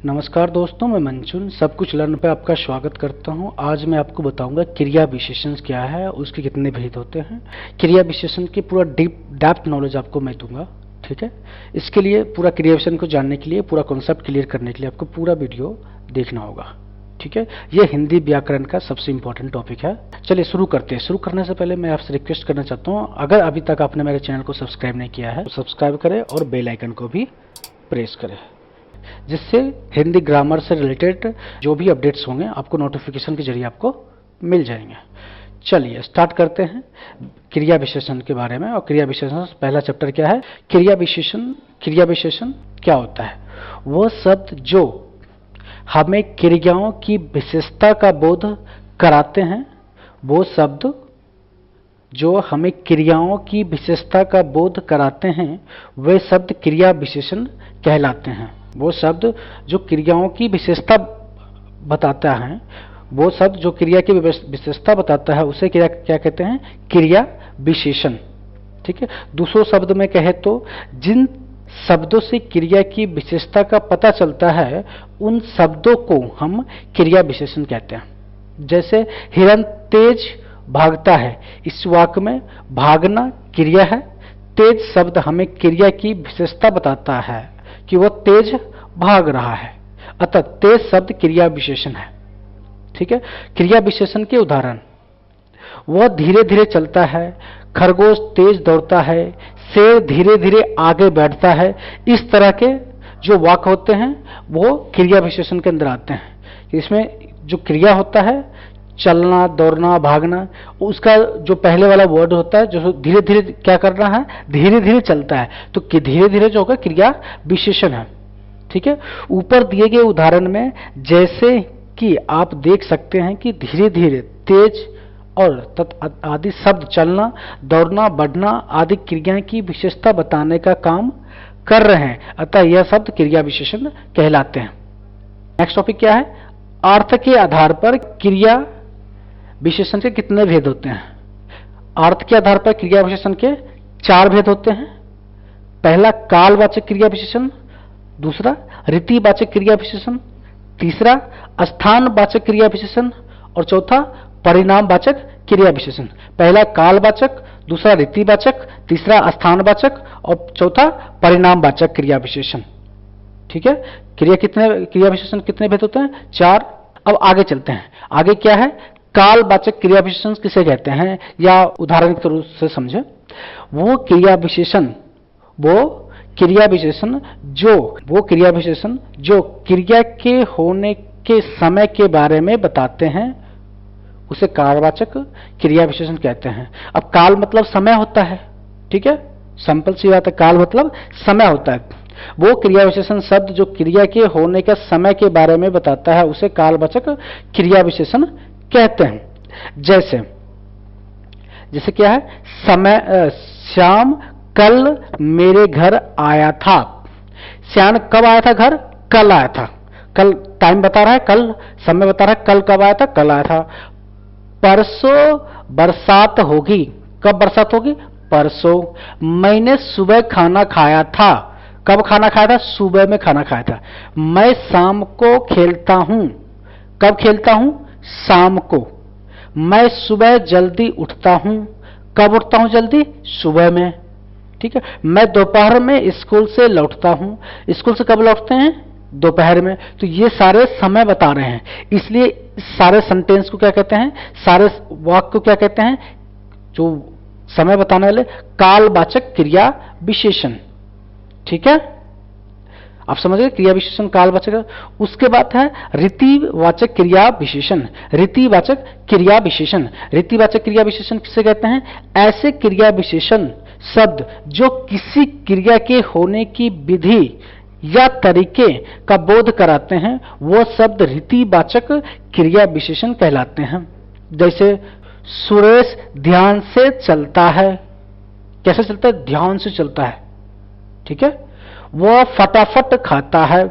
नमस्कार दोस्तों, मैं मंचुन सब कुछ लर्न पे आपका स्वागत करता हूं। आज मैं आपको बताऊंगा क्रिया विशेषण क्या है, उसके कितने भेद होते हैं। क्रिया विशेषण की पूरा डेप्थ नॉलेज आपको मैं दूंगा, ठीक है। इसके लिए पूरा क्रिया विशेषण को जानने के लिए, पूरा कॉन्सेप्ट क्लियर करने के लिए आपको पूरा वीडियो देखना होगा, ठीक है। यह हिंदी व्याकरण का सबसे इंपॉर्टेंट टॉपिक है। चलिए शुरू करते हैं। शुरू करने से पहले मैं आपसे रिक्वेस्ट करना चाहता हूँ, अगर अभी तक आपने मेरे चैनल को सब्सक्राइब नहीं किया है तो सब्सक्राइब करें और बेल आइकन को भी प्रेस करें, जिससे हिंदी ग्रामर से रिलेटेड जो भी अपडेट्स होंगे आपको नोटिफिकेशन के जरिए आपको मिल जाएंगे। चलिए स्टार्ट करते हैं क्रिया विशेषण के बारे में। और क्रिया विशेषण पहला चैप्टर क्या है? क्रिया विशेषण। क्रिया विशेषण क्या होता है? वो शब्द जो हमें क्रियाओं की विशेषता का बोध कराते हैं, वो शब्द जो हमें क्रियाओं की विशेषता का बोध कराते हैं, वे शब्द क्रिया विशेषण कहलाते हैं। वो शब्द जो क्रियाओं की विशेषता बताता है, वो शब्द जो क्रिया की विशेषता बताता है, उसे क्या कहते हैं? क्रिया विशेषण, ठीक है। दूसरों शब्द में कहे तो जिन शब्दों से क्रिया की विशेषता का पता चलता है, उन शब्दों को हम क्रिया विशेषण कहते हैं। जैसे हिरन तेज भागता है, इस वाक्य में भागना क्रिया है। तेज शब्द हमें क्रिया की विशेषता बताता है कि वह तेज भाग रहा है, अतः तेज शब्द क्रिया विशेषण है, ठीक है। क्रिया विशेषण के उदाहरण: वह धीरे धीरे चलता है, खरगोश तेज दौड़ता है, शेर धीरे धीरे आगे बैठता है। इस तरह के जो वाक्य होते हैं वो क्रिया विशेषण के अंदर आते हैं। इसमें जो क्रिया होता है, चलना, दौड़ना, भागना, उसका जो पहले वाला वर्ड होता है, जो धीरे धीरे क्या कर रहा है, धीरे धीरे चलता है, तो धीरे धीरे जो होगा क्रिया विशेषण है, ठीक है। ऊपर दिए गए उदाहरण में जैसे कि आप देख सकते हैं कि धीरे धीरे, तेज और आदि शब्द चलना, दौड़ना, बढ़ना आदि क्रियाएं की विशेषता बताने का काम कर रहे हैं, अतः यह शब्द क्रिया विशेषण कहलाते हैं। नेक्स्ट टॉपिक क्या है? अर्थ के आधार पर क्रिया विशेषण के कितने भेद होते हैं? अर्थ के आधार पर क्रिया विशेषण के 4 भेद होते हैं। पहला कालवाचक क्रिया विशेषण, दूसरा रीतिवाचक क्रिया विशेषण, तीसरा स्थानवाचक क्रिया विशेषण और चौथा परिणामवाचक क्रिया विशेषण। पहला कालवाचक, दूसरा रीतिवाचक, तीसरा स्थानवाचक और चौथा परिणामवाचक क्रिया विशेषण, ठीक है। क्रिया विशेषण कितने भेद होते हैं? 4। अब आगे चलते हैं। आगे क्या है? कालवाचक क्रिया विशेषण किसे कहते हैं, या उदाहरण के रूप से समझे। वो क्रिया विशेषण जो क्रिया के होने के समय के बारे में बताते हैं, उसे कालवाचक क्रिया विशेषण कहते हैं। अब काल मतलब समय होता है, ठीक है, सिंपल सी बात है, काल मतलब समय होता है। वो क्रिया विशेषण शब्द जो क्रिया के होने के समय के बारे में बताता है, उसे कालवाचक क्रिया विशेषण कहते हैं। जैसे क्या है? श्याम कल मेरे घर आया था। श्याम कब आया था घर? कल आया था। कल टाइम बता रहा है, कल समय बता रहा है, कल कब आया था? कल आया था। परसों बरसात होगी। कब बरसात होगी? परसों। मैंने सुबह खाना खाया था। कब खाना खाया था? सुबह में खाना खाया था। मैं शाम को खेलता हूं। कब खेलता हूं? शाम को। मैं सुबह जल्दी उठता हूं। कब उठता हूं जल्दी? सुबह में, ठीक है। मैं दोपहर में स्कूल से लौटता हूं। स्कूल से कब लौटते हैं? दोपहर में। तो ये सारे समय बता रहे हैं, इसलिए सारे सेंटेंस को क्या कहते हैं, सारे वाक्य को क्या कहते हैं, जो समय बताने वाले कालवाचक क्रिया विशेषण, ठीक है। आप समझ गए क्रिया विशेषण कालवाचक। उसके बाद है रीतिवाचक क्रिया विशेषण। रीतिवाचक क्रिया विशेषण, रीतिवाचक क्रिया विशेषण किसे कहते हैं? ऐसे क्रिया विशेषण शब्द जो किसी क्रिया के होने की विधि या तरीके का बोध कराते हैं, वो शब्द रीतिवाचक क्रिया विशेषण कहलाते हैं। जैसे सुरेश ध्यान से चलता है। कैसे चलता है? ध्यान से चलता है, ठीक है। वह फटाफट खाता है।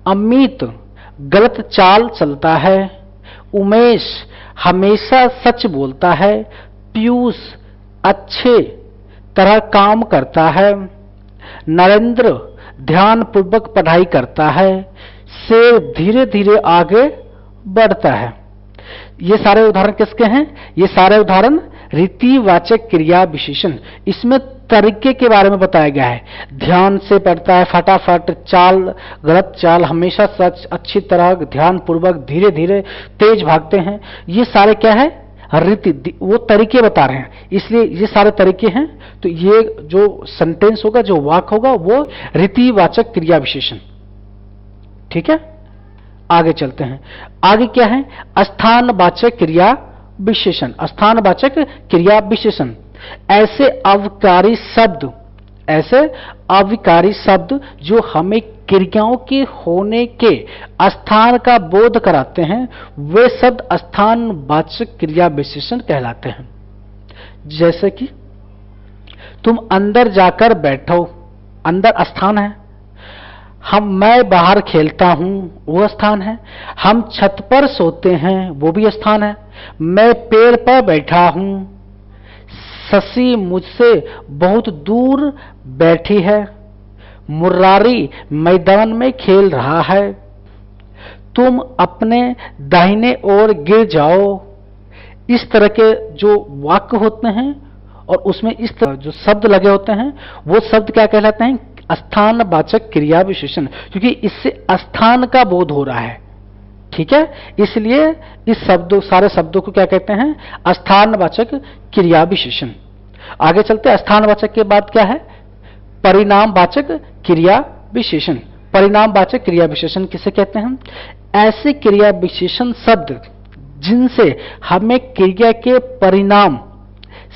अमित गलत चाल चलता है। उमेश हमेशा सच बोलता है। पीयूष अच्छे तरह काम करता है। नरेंद्र ध्यानपूर्वक पढ़ाई करता है, शेर धीरे धीरे आगे बढ़ता है। ये सारे उदाहरण किसके हैं? ये सारे उदाहरण रीतिवाचक क्रिया विशेषण। इसमें तरीके के बारे में बताया गया है। ध्यान से पढ़ता है, फटाफट, चाल, गलत चाल, हमेशा सच, अच्छी तरह, ध्यानपूर्वक, धीरे धीरे, तेज भागते हैं। ये सारे क्या है? रीति, वो तरीके बता रहे हैं, इसलिए ये सारे तरीके हैं। तो ये जो सेंटेंस होगा, जो वाक्य होगा, वो रीतिवाचक क्रिया विशेषण। ठीक है, आगे चलते हैं। आगे क्या है? स्थानवाचक क्रिया विशेषण। स्थानवाचक क्रिया विशेषण ऐसे अविकारी शब्द जो हमें क्रियाओं के होने के स्थान का बोध कराते हैं, वे शब्द स्थानवाचक क्रिया विशेषण कहलाते हैं। जैसे कि तुम अंदर जाकर बैठो, अंदर स्थान है। मैं बाहर खेलता हूं, वो स्थान है। हम छत पर सोते हैं, वो भी स्थान है। मैं पेड़ पर बैठा हूं, शशि मुझसे बहुत दूर बैठी है। मुरारी मैदान में खेल रहा है। तुम अपने दाहिने ओर गिर जाओ। इस तरह के जो वाक्य होते हैं और उसमें इस तरह जो शब्द लगे होते हैं, वो शब्द क्या कहलाते हैं? स्थानवाचक क्रिया विशेषण, क्योंकि इससे स्थान का बोध हो रहा है। ठीक है, इसलिए इस सारे शब्दों को क्या कहते हैं? स्थानवाचक क्रिया विशेषण। आगे चलते हैं। स्थानवाचक के बाद क्या है? परिणामवाचक क्रिया विशेषण। परिणामवाचक क्रिया विशेषण किसे कहते हैं? ऐसे क्रिया विशेषण शब्द जिनसे हमें क्रिया के परिणाम,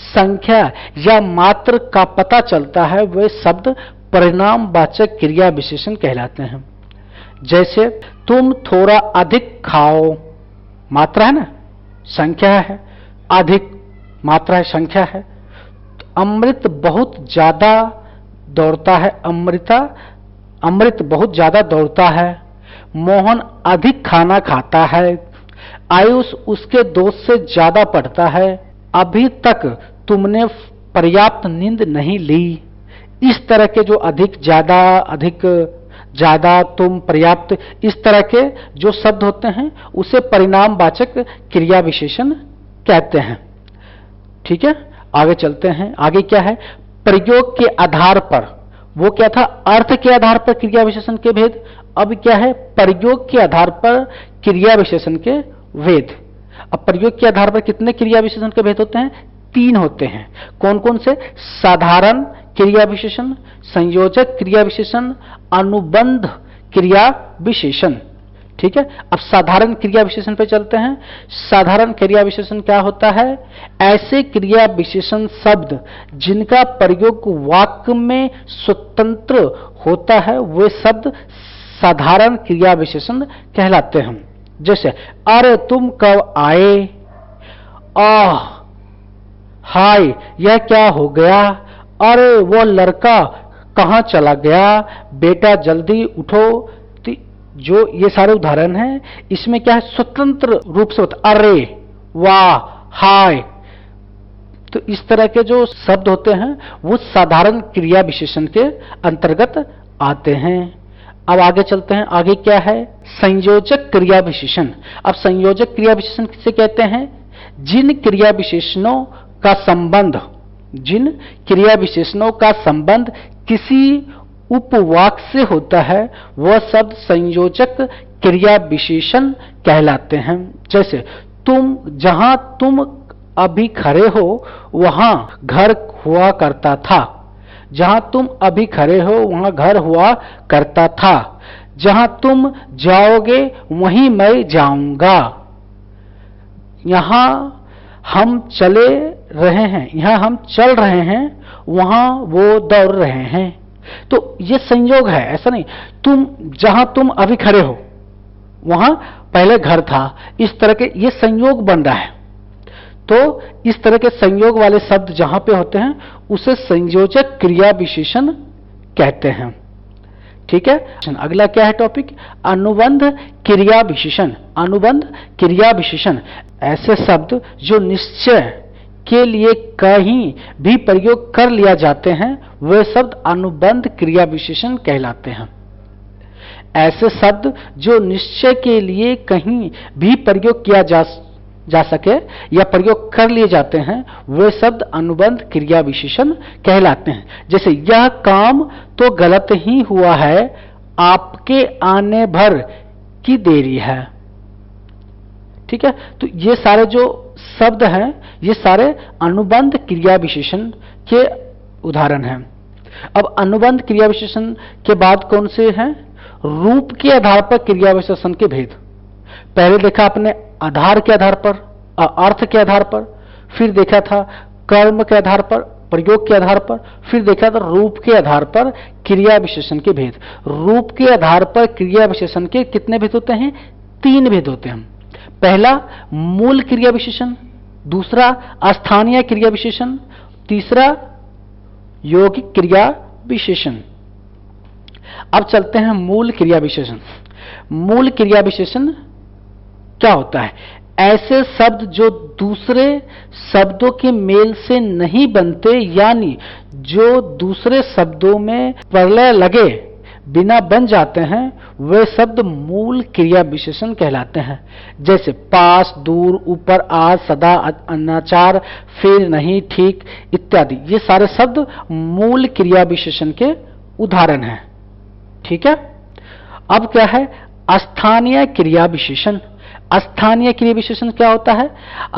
संख्या या मात्र का पता चलता है, वे शब्द परिणामवाचक क्रिया विशेषण कहलाते हैं। जैसे तुम थोड़ा अधिक खाओ, मात्रा है ना, संख्या है। अधिक मात्रा है, संख्या है। अमृत बहुत ज्यादा दौड़ता है, अमृत बहुत ज्यादा दौड़ता है। मोहन अधिक खाना खाता है। आयुष उसके दोस्त से ज्यादा पढ़ता है। अभी तक तुमने पर्याप्त नींद नहीं ली। इस तरह के जो अधिक, ज्यादा, तुम, पर्याप्त, इस तरह के जो शब्द होते हैं उसे परिणामवाचक क्रिया विशेषण कहते हैं। ठीक है, आगे चलते हैं। आगे क्या है? प्रयोग के आधार पर, वो क्या था? अर्थ के आधार पर क्रिया विशेषण के भेद। अब क्या है? प्रयोग के आधार पर क्रिया विशेषण के भेद। अब प्रयोग के आधार पर कितने क्रिया विशेषण के भेद होते हैं? 3 होते हैं। कौन कौन से? साधारण क्रिया विशेषण, संयोजक क्रिया विशेषण, अनुबंध क्रिया विशेषण। ठीक है, अब साधारण क्रिया विशेषण पे चलते हैं। साधारण क्रिया विशेषण क्या होता है? ऐसे क्रिया विशेषण शब्द जिनका प्रयोग वाक्य में स्वतंत्र होता है, वे शब्द साधारण क्रिया विशेषण कहलाते हैं। जैसे अरे तुम कब आए, आह, हाय यह क्या हो गया, अरे वो लड़का कहां चला गया, बेटा जल्दी उठो। जो ये सारे उदाहरण हैं, इसमें क्या है? स्वतंत्र रूप से होता, अरे, वाह, हाय। तो इस तरह के जो शब्द होते हैं वो साधारण क्रिया विशेषण के अंतर्गत आते हैं। अब आगे चलते हैं। आगे क्या है? संयोजक क्रिया विशेषण। अब संयोजक क्रिया विशेषण किसे कहते हैं? जिन क्रिया विशेषणों का संबंध किसी उपवाक्य से होता है, वह शब्द संयोजक क्रिया विशेषण कहलाते हैं। जैसे जहां तुम अभी खड़े हो वहां घर हुआ करता था। जहां तुम अभी खड़े हो वहां घर हुआ करता था। जहां तुम जाओगे वहीं मैं जाऊंगा। यहां हम चल रहे हैं, वहां वो दौड़ रहे हैं। तो ये संयोग है, ऐसा नहीं। जहां तुम अभी खड़े हो वहां पहले घर था, इस तरह के ये संयोग बन रहा है। तो इस तरह के संयोग वाले शब्द जहां पे होते हैं उसे संयोजक क्रिया विशेषण कहते हैं। ठीक है, अगला क्या है टॉपिक? अनुबंध क्रिया विशेषण। अनुबंध क्रिया विशेषण ऐसे शब्द जो निश्चय के लिए कहीं भी प्रयोग कर लिया जाते हैं वे शब्द अनुबंध क्रिया विशेषण कहलाते हैं। ऐसे शब्द जो निश्चय के लिए कहीं भी प्रयोग किया जा सके या प्रयोग कर लिए जाते हैं वे शब्द अनुबंध क्रिया विशेषण कहलाते हैं। जैसे यह काम तो गलत ही हुआ है, आपके आने भर की देरी है। ठीक है, तो ये सारे जो शब्द हैं ये सारे अनुबंध क्रिया विशेषण के उदाहरण हैं। अब अनुबंध क्रिया विशेषण के बाद कौन से हैं? रूप के आधार पर क्रिया विशेषण के भेद। पहले देखा आपने आधार के आधार पर, अर्थ के आधार पर, फिर देखा था कर्म के आधार पर, प्रयोग के आधार पर, फिर देखा था रूप के आधार पर क्रिया विशेषण के भेद। रूप के आधार पर क्रिया विशेषण के कितने भेद होते हैं? 3 भेद होते हैं। पहला मूल क्रिया विशेषण, दूसरा स्थानीय क्रिया विशेषण, तीसरा यौगिक क्रिया विशेषण। अब चलते हैं मूल क्रिया विशेषण। मूल क्रिया विशेषण क्या होता है? ऐसे शब्द जो दूसरे शब्दों के मेल से नहीं बनते, यानी जो दूसरे शब्दों में प्रलय लगे बिना बन जाते हैं, वे शब्द मूल क्रिया विशेषण कहलाते हैं। जैसे पास, दूर, ऊपर, आज, सदा, अनाचार, फिर, नहीं, ठीक इत्यादि। ये सारे शब्द मूल क्रिया विशेषण के उदाहरण हैं। ठीक है, अब क्या है? स्थानीय क्रिया विशेषण। स्थानीय क्रिया विशेषण क्या होता है?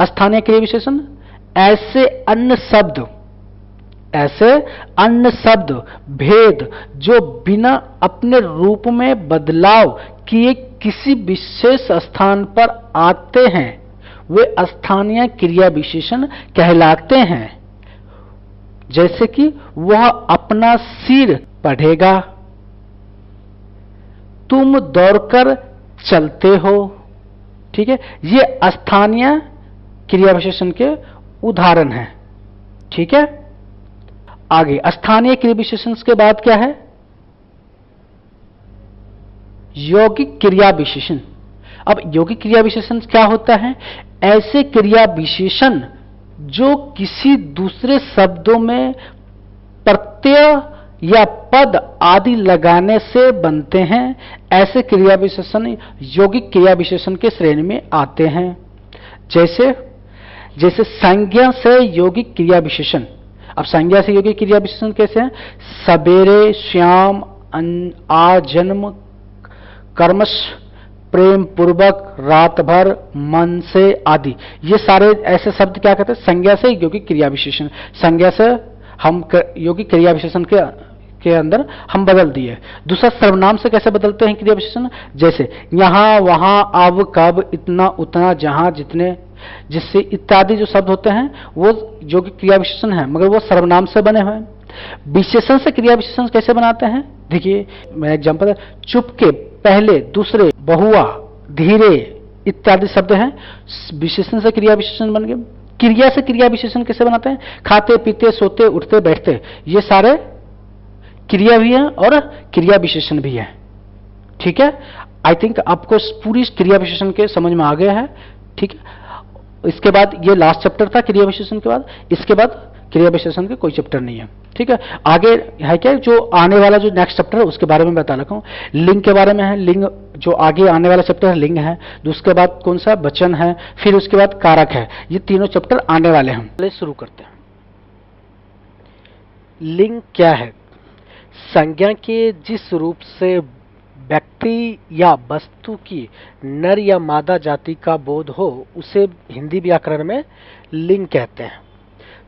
स्थानीय क्रिया विशेषण ऐसे अन्य शब्द भेद जो बिना अपने रूप में बदलाव किए किसी विशेष स्थान पर आते हैं वे स्थानीय क्रिया विशेषण कहलाते हैं। जैसे कि वह अपना सिर पढ़ेगा, तुम दौड़कर चलते हो। ठीक है, ये स्थानीय क्रिया विशेषण के उदाहरण हैं। ठीक है, आगे स्थानीय क्रिया विशेषण के बाद क्या है? यौगिक क्रिया विशेषण। अब यौगिक क्रिया विशेषण क्या होता है? ऐसे क्रिया विशेषण जो किसी दूसरे शब्दों में प्रत्यय या पद आदि लगाने से बनते हैं, ऐसे क्रिया विशेषण यौगिक क्रिया विशेषण के श्रेणी में आते हैं। जैसे संज्ञा से यौगिक क्रिया विशेषण। अब संज्ञा से यौगिक क्रिया विशेषण कैसे हैं? सवेरे, श्याम, आजन्म, कर्मश, प्रेम पूर्वक, रात भर, मन से आदि। ये सारे ऐसे शब्द क्या कहते हैं? संज्ञा से यौगिक क्रिया विशेषण। संज्ञा से हम यौगिक क्रिया विशेषण के अंदर हम बदल दिए। दूसरा सर्वनाम से कैसे बदलते हैं क्रिया विशेषण? जैसे यहां, वहां, अब, कब, इतना, उतना, जहां, जितने, जिससे इत्यादि जो शब्द होते हैं वो यौगिक क्रिया विशेषण है, मगर वो सर्वनाम से बने हुए हैं। विशेषण से क्रिया विशेषण कैसे बनाते हैं? देखिए मेरा एग्जांपल है, चुपके, पहले, दूसरे, बहुआ, धीरे इत्यादि शब्द हैं, विशेषण से क्रिया विशेषण बन गए। क्रिया से क्रिया विशेषण कैसे बनाते हैं? खाते, पीते, सोते, उठते, बैठते, ये सारे क्रिया भी है और क्रिया विशेषण भी है। ठीक है, आई थिंक आपको पूरी क्रिया विशेषण के समझ में आ गया है। ठीक है, इसके बाद ये लास्ट चैप्टर था क्रिया विशेषण के बाद। इसके बाद क्रिया विशेषण के कोई चैप्टर नहीं है। ठीक है, आगे है क्या? जो आने वाला जो नेक्स्ट चैप्टर है उसके बारे में बता रखा हूँ। लिंग के बारे में है। लिंग जो आगे आने वाला चैप्टर है लिंग है। उसके बाद कौन सा? वचन है। फिर उसके बाद कारक है। ये तीनों चैप्टर आने वाले हैं। पहले शुरू करते हैं। लिंग क्या है? संज्ञा के जिस रूप से व्यक्ति या वस्तु की नर या मादा जाति का बोध हो उसे हिंदी व्याकरण में लिंग कहते हैं।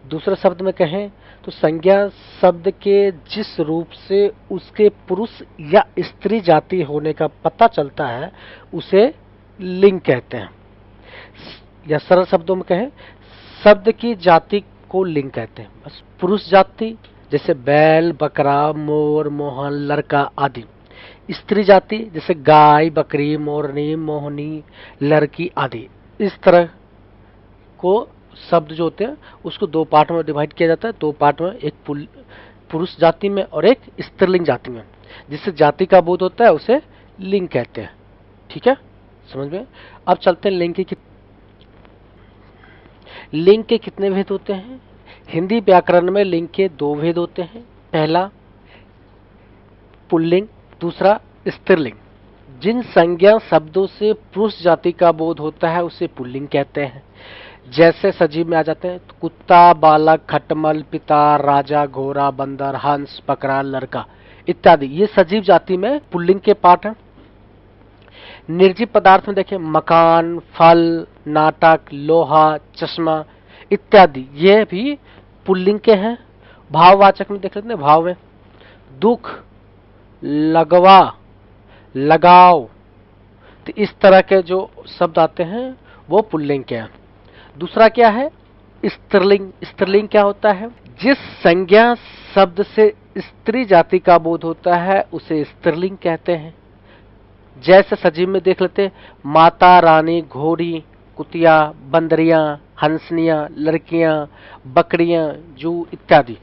दूसरे शब्द में कहें तो संज्ञा शब्द के जिस रूप से उसके पुरुष या स्त्री जाति होने का पता चलता है उसे लिंग कहते हैं। या सरल शब्दों में कहें, शब्द की जाति को लिंग कहते हैं। बस पुरुष जाति जैसे बैल, बकरा, मोर, मोहन, लड़का आदि। स्त्री जाति जैसे गाय, बकरी, मोरनी, मोहनी, लड़की आदि। इस तरह को शब्द जो होते हैं उसको 2 पार्ट में डिवाइड किया जाता है। 2 पार्ट में, एक पुरुष जाति में और एक स्त्रीलिंग जाति में। जिससे जाति का बोध होता है उसे लिंग कहते हैं। ठीक है, समझ में? अब चलते हैं लिंग की। लिंग के कितने भेद होते हैं? हिंदी व्याकरण में लिंग के दो भेद होते हैं। पहला पुल्लिंग, दूसरा स्त्रीलिंग। जिन संज्ञा शब्दों से पुरुष जाति का बोध होता है उसे पुल्लिंग कहते हैं। जैसे सजीव में आ जाते हैं तो कुत्ता, बालक, खटमल, पिता, राजा, घोड़ा, बंदर, हंस, बकरा, लड़का इत्यादि, ये सजीव जाति में पुल्लिंग के पार्ट हैं। निर्जीव पदार्थ में देखें मकान, फल, नाटक, लोहा, चश्मा इत्यादि, ये भी पुल्लिंग के हैं। भाववाचक में देख लेते हैं, भाव में दुख, लगवा, लगाव, तो इस तरह के जो शब्द आते हैं वो पुल्लिंग के हैं। दूसरा क्या है? स्त्रीलिंग। स्त्रीलिंग क्या होता है? जिस संज्ञा शब्द से स्त्री जाति का बोध होता है उसे स्त्रीलिंग कहते हैं। जैसे सजीव में देख लेते हैं माता, रानी, घोड़ी, कुतिया, बंदरियां, हंसनियां, लड़कियां, बकरियां, जू इत्यादि।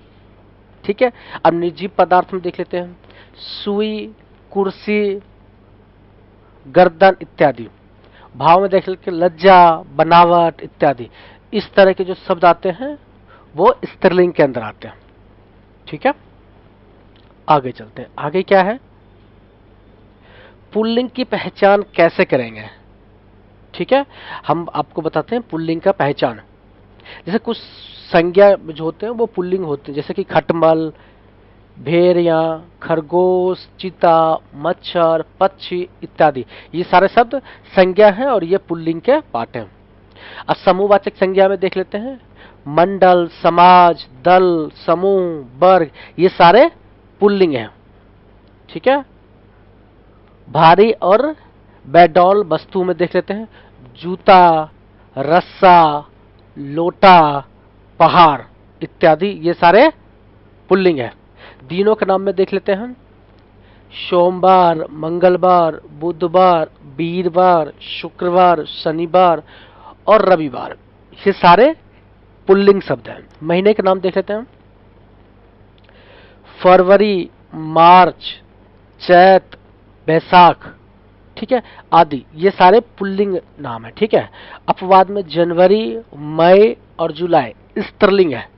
ठीक है। अब निर्जीव पदार्थ में देख लेते हैं सुई, कुर्सी, गर्दन इत्यादि। भाव में देख लेते हैं लज्जा, बनावट इत्यादि। इस तरह के जो शब्द आते हैं वो स्त्रीलिंग के अंदर आते हैं। ठीक है, आगे चलते हैं। आगे क्या है? पुल्लिंग की पहचान कैसे करेंगे? ठीक है, हम आपको बताते हैं पुल्लिंग का पहचान। जैसे कुछ संज्ञा जो होते हैं वो पुल्लिंग होते हैं, जैसे कि खटमल, भेड़िया, खरगोश, चीता, मच्छर, पक्षी इत्यादि, ये सारे शब्द संज्ञा हैं और ये पुल्लिंग के पार्ट हैं। अब समूहवाचक संज्ञा में देख लेते हैं मंडल, समाज, दल, समूह, वर्ग, ये सारे पुल्लिंग हैं। ठीक है। भारी और बेडौल वस्तु में देख लेते हैं जूता, रस्सा, लोटा, पहाड़ इत्यादि, ये सारे पुल्लिंग है। दिनों के नाम में देख लेते हैं सोमवार, मंगलवार, बुधवार, वीरवार, शुक्रवार, शनिवार और रविवार, ये सारे पुल्लिंग शब्द हैं। महीने के नाम देख लेते हैं फरवरी, मार्च, चैत, बैसाख, ठीक है, आदि, ये सारे पुल्लिंग नाम है। ठीक है। अपवाद में जनवरी, मई और जुलाई स्त्रीलिंग है।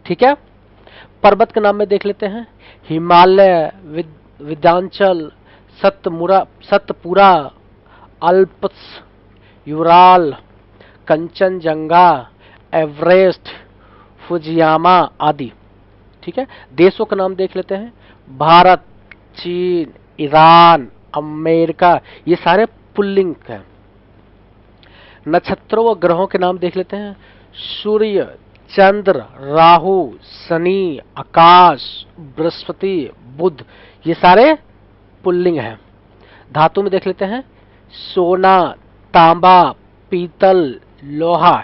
ठीक है। पर्वत के नाम में देख लेते हैं Himalaya, Vindhyachal, Satpura, Alps, Ural, Kanchenjunga, Everest, Fujiyama आदि। ठीक है। देशों का नाम देख लेते हैं भारत, चीन, ईरान, अमेरिका, ये सारे पुल्लिंग हैं। नक्षत्रों व ग्रहों के नाम देख लेते हैं सूर्य, चंद्र, राहु, शनि, आकाश, बृहस्पति, बुध, ये सारे पुल्लिंग हैं। धातु में देख लेते हैं सोना, तांबा, पीतल, लोहा,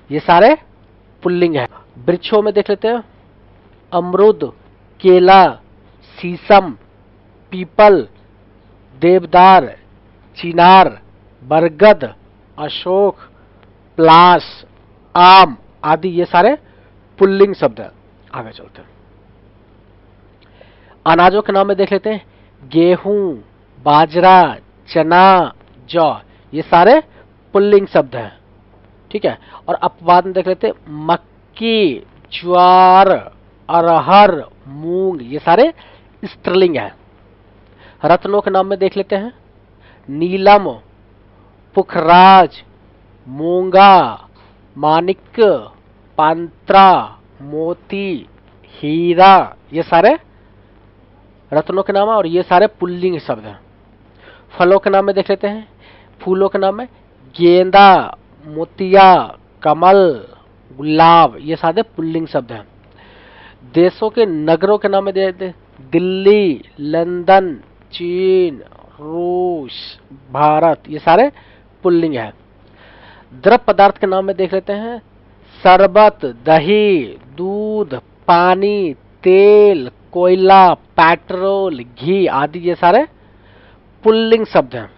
ये सारे पुल्लिंग हैं। वृक्षों में देख लेते हैं अमरूद, केला, शीशम, पीपल, देवदार, चिनार, बरगद, अशोक, पलाश, आम आदि, ये सारे पुल्लिंग शब्द हैं। आगे चलते हैं। अनाजों के नाम में देख लेते हैं गेहूं, बाजरा, चना, जौ, ये सारे पुल्लिंग शब्द हैं। ठीक है। और अपवाद में देख लेते हैं मक्की, ज्वार, अरहर, मूंग, ये सारे स्त्रीलिंग है। रत्नों के नाम में देख लेते हैं नीलम, पुखराज, मूंगा, माणिक, पांत्रा, मोती, हीरा, ये सारे रत्नों के नाम है और ये सारे पुल्लिंग शब्द हैं। फलों के नाम में देख लेते हैं फूलों के नाम में गेंदा, मोतिया, कमल, गुलाब, ये सारे पुल्लिंग शब्द हैं। देशों के नगरों के नाम में देख लेते हैं दिल्ली, लंदन, चीन, रूस, भारत, ये सारे पुल्लिंग है। द्रव पदार्थ के नाम में देख लेते हैं शरबत, दही, दूध, पानी, तेल, कोयला, पेट्रोल, घी आदि, ये सारे पुल्लिंग शब्द हैं।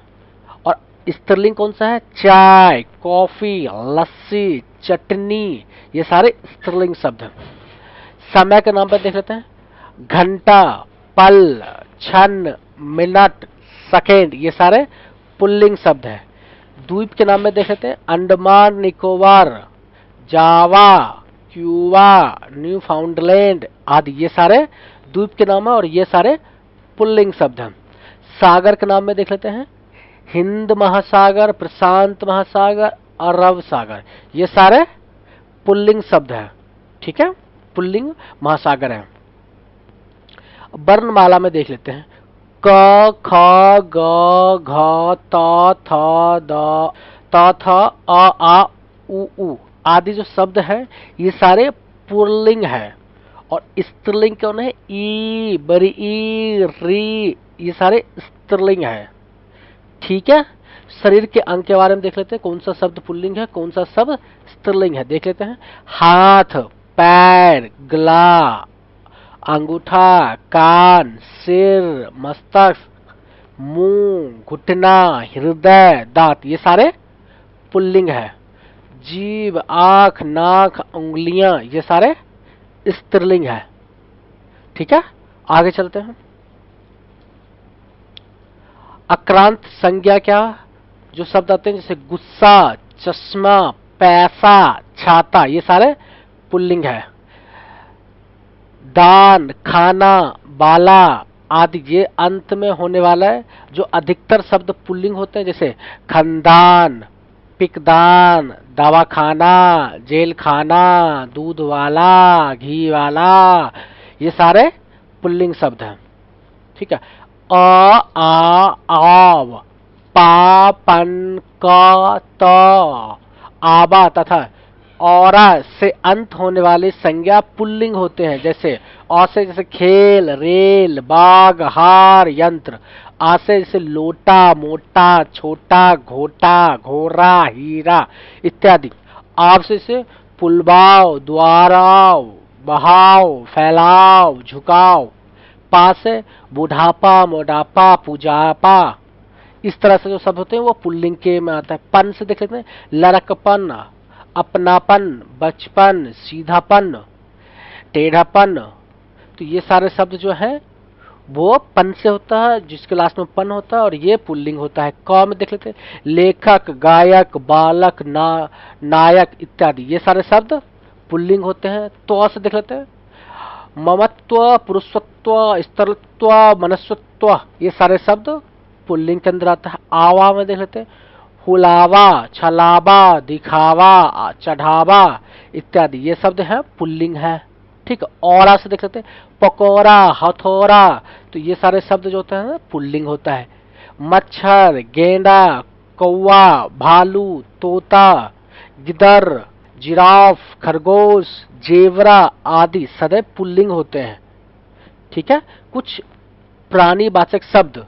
और स्त्रीलिंग कौन सा है? चाय, कॉफी, लस्सी, चटनी, ये सारे स्त्रीलिंग शब्द हैं। समय के नाम पर देख लेते हैं घंटा, पल, क्षण, मिनट, सेकेंड, ये सारे पुल्लिंग शब्द हैं। द्वीप के नाम में देख लेते हैं अंडमान निकोबार, जावा, क्यूबा, न्यू फाउंडलैंड आदि ये सारे द्वीप के नाम है और ये सारे पुल्लिंग शब्द हैं। सागर के नाम में देख लेते हैं, हिंद महासागर, प्रशांत महासागर, अरब सागर, ये सारे पुल्लिंग शब्द हैं। ठीक है, पुल्लिंग महासागर है। वर्णमाला में देख लेते हैं, क, ख, ग, घ, त, थ, द, त, थ, अ, आ, उ आदि जो शब्द है ये सारे पुल्लिंग है। और स्त्रीलिंग कौन है? ई, बड़ी ई, री, ये सारे स्त्रीलिंग है। ठीक है, शरीर के अंग के बारे में देख लेते हैं, कौन सा शब्द पुल्लिंग है, कौन सा शब्द स्त्रीलिंग है। देख लेते हैं, हाथ, पैर, गला, अंगूठा, कान, सिर, मस्तक, मुंह, घुटना, हृदय, दांत, ये सारे पुल्लिंग है। जीभ, आंख, नाक, उंगलियां, ये सारे स्त्रीलिंग है। ठीक है, आगे चलते हैं। अक्रांत संज्ञा क्या? जो शब्द आते हैं जैसे गुस्सा, चश्मा, पैसा, छाता, ये सारे पुल्लिंग है। दान, खाना, बाला आदि ये अंत में होने वाला है। जो अधिकतर शब्द पुल्लिंग होते हैं जैसे खंदान, पिकदान, दवाखाना, जेल खाना, दूध वाला, घी वाला, ये सारे पुल्लिंग शब्द हैं। ठीक है, अ, आ, आव, पा, पन, क, त, आबा तथा औरा से अंत होने वाली संज्ञा पुल्लिंग होते हैं। जैसे अ से जैसे खेल, रेल, बाग, हार, यंत्र। आ से जैसे लोटा, मोटा, छोटा, घोटा, घोरा, हीरा इत्यादि। आप से जैसे पुलबाव, द्वाराव, बहाव, फैलाव, झुकाव। पा से बुढ़ापा, मोटापा, पुजापा, इस तरह से जो शब्द होते हैं वो पुल्लिंग के में आता है। पन से देख लेते हैं, लड़कपन, अपनापन, बचपन, सीधापन, टेढ़ापन। तो ये सारे शब्द जो है वो पन से होता है, जिसके लास्ट में पन होता है और ये पुल्लिंग होता है। क में देख लेते हैं, लेखक, गायक, बालक, नायक इत्यादि, ये सारे शब्द पुल्लिंग होते हैं। तो से देख लेते हैं, ममत्व, पुरुषत्व, स्त्रीत्व, मनस्वत्व, ये सारे शब्द पुल्लिंग के अंदर आता है। आवा में देख लेते हैं, हुलावा, छलावा, दिखावा, चढ़ावा इत्यादि, ये शब्द है पुल्लिंग है। ठीक है, औरा से देख लेते हैं, पकौड़ा, हथौड़ा, तो ये सारे शब्द जो होते हैं पुल्लिंग होता है। मच्छर, गेंडा, कौवा, भालू, तोता, गिदर, जिराफ, खरगोश, जेवरा आदि सदैव पुल्लिंग होते हैं। ठीक है, कुछ प्राणीवाचक शब्द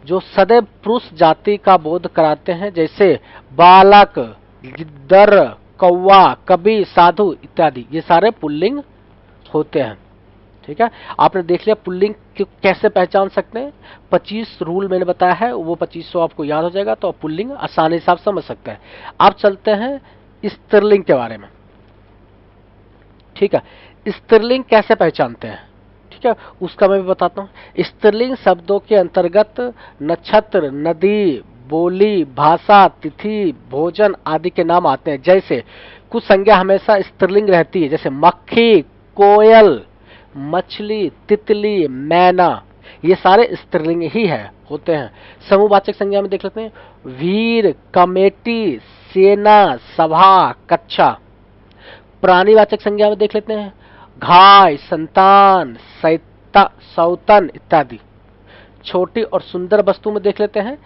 जो सदैव पुरुष जाति का बोध कराते हैं जैसे बालक, गिद्दर, कौवा, कवि, साधु इत्यादि, ये सारे पुल्लिंग होते हैं। ठीक है, आपने देख लिया पुल्लिंग कैसे पहचान सकते हैं। 25 रूल मैंने बताया है, वो 2500 आपको याद हो जाएगा तो आप पुल्लिंग आसानी से आप समझ सकते हैं। आप चलते हैं स्त्रीलिंग के बारे में। ठीक है, स्त्रीलिंग कैसे पहचानते हैं, ठीक है, उसका मैं भी बताता हूँ। स्त्रीलिंग शब्दों के अंतर्गत नक्षत्र, नदी, बोली, भाषा, तिथि, भोजन आदि के नाम आते हैं। जैसे कुछ संज्ञा हमेशा स्त्रीलिंग रहती है, जैसे मक्खी, कोयल, मछली, तितली, मैना, ये सारे स्त्रीलिंग ही है होते हैं। समूहवाचक संज्ञा में देख लेते हैं, वीर, कमेटी, सेना, सभा, कक्षा। प्राणीवाचक संज्ञा में देख लेते हैं, घाय, संतान, सौतन इत्यादि। छोटी और सुंदर वस्तु में देख लेते हैं,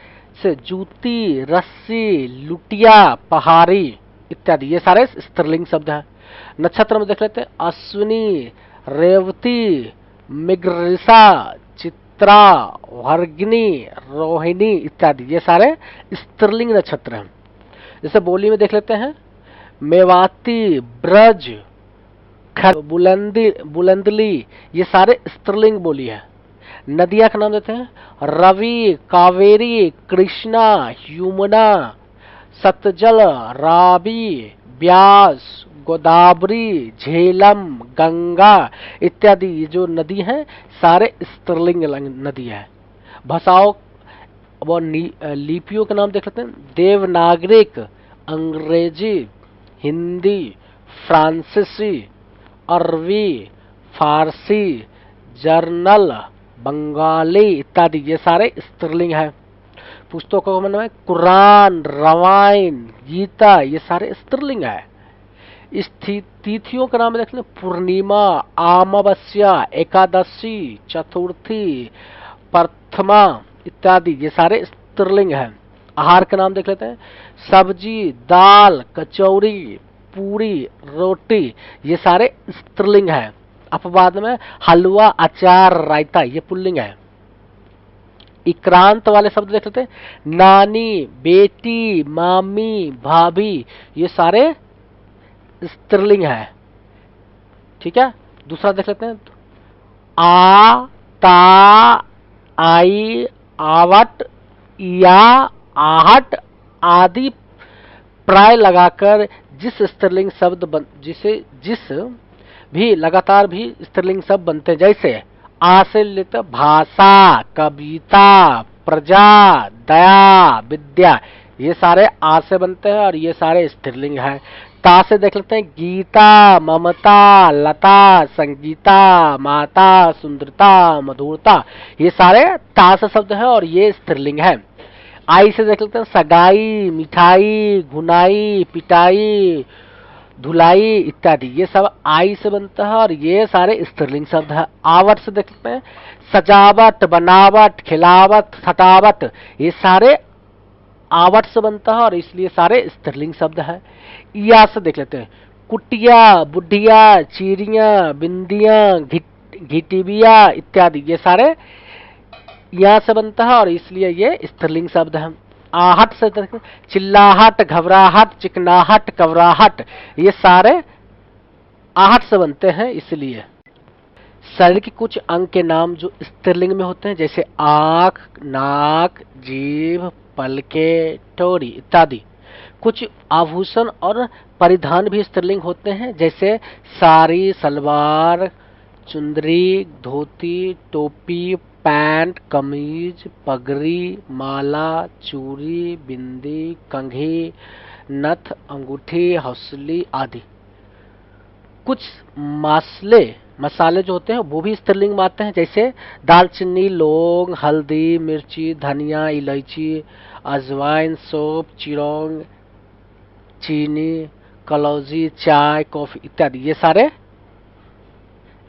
से जूती, रस्सी, लुटिया, पहाड़ी इत्यादि, ये सारे स्त्रीलिंग शब्द हैं। नक्षत्र में देख लेते हैं, अश्विनी, रेवती, मृगशिरा, चित्रा, वर्गिनी, रोहिणी इत्यादि, ये सारे स्त्रीलिंग नक्षत्र हैं। जैसे बोली में देख लेते हैं, मेवाती, ब्रज, बुलंदली, ये सारे स्त्रीलिंग बोली है। नदियां का नाम देते हैं, रवि, कावेरी, कृष्णा, यमुना, सतजल, रावी, ब्यास, गोदावरी, झेलम, गंगा इत्यादि, ये जो नदी है सारे स्त्रीलिंग नदी है। भाषाओं व लिपियों के नाम देख लेते हैं, देवनागरिक, अंग्रेजी, हिंदी, फ्रांसीसी, अरबी, फारसी, जर्नल, बंगाली इत्यादि ये सारे स्त्रीलिंग है। पुस्तकों का मतलब है कुरान, रामायण, गीता, ये सारे स्त्रीलिंग है। इस तिथियों का नाम देख लें, पूर्णिमा, अमावस्या, एकादशी, चतुर्थी, प्रथमा इत्यादि ये सारे स्त्रीलिंग है। आहार का नाम देख लेते हैं, सब्जी, दाल, कचौरी, पूरी, रोटी, ये सारे स्त्रीलिंग है। अपवाद में हलवा, अचार, रायता, ये पुल्लिंग है। इक्रांत वाले शब्द देख लेते हैं, नानी, बेटी, मामी, भाभी, ये सारे स्त्रीलिंग है। ठीक है, दूसरा देख लेते हैं, आ, ता, आई, आवट, या, आहट आदि प्राय लगाकर जिस स्त्रीलिंग शब्द जिस भी लगातार भी स्त्रीलिंग शब्द बनते हैं, जैसे आ से लेते भाषा, कविता, प्रजा, दया, विद्या, ये सारे आ से बनते हैं और ये सारे स्त्रीलिंग है। ता से देख लेते हैं, गीता, ममता, लता, संगीता, माता, सुंदरता, मधुरता, ये सारे ता से शब्द है और ये स्त्रीलिंग है। आई से देख लेते हैं, सगाई, मिठाई, घुनाई, पिटाई, धुलाई इत्यादि, ये सब आई से बनता है और ये सारे स्त्रीलिंग शब्द है। आवट से देख लेते हैं, सजावट, बनावट, खिलावट, सटावट, ये सारे आवट से बनता है और इसलिए सारे स्त्रीलिंग शब्द है। या से देख लेते हैं, कुटिया, बुढ़िया, चीरियां, बिंदियां, घिटिबिया इत्यादि, ये सारे या से बनता है और इसलिए ये स्त्रीलिंग शब्द है। आहट से देख, चिल्लाहट, घबराहट, चिकनाहट, कवराहट, ये सारे आहट से बनते हैं। इसलिए शरीर के कुछ अंग के नाम जो स्त्रीलिंग में होते हैं, जैसे आंख, नाक, जीभ, पलके, ठोड़ी इत्यादि। कुछ आभूषण और परिधान भी स्त्रीलिंग होते हैं, जैसे साड़ी, सलवार, चुंदरी, धोती, टोपी, पैंट, कमीज, पगड़ी, माला, चूड़ी, बिंदी, कंघी, नथ, अंगूठी, हौसली आदि। कुछ मसाले जो होते हैं वो भी स्त्रीलिंग में आते हैं, जैसे दालचीनी, लौंग, हल्दी, मिर्ची, धनिया, इलायची, अजवाइन, सौंफ, चिरौंग, चीनी, कलौजी, चाय, कॉफी इत्यादि, ये सारे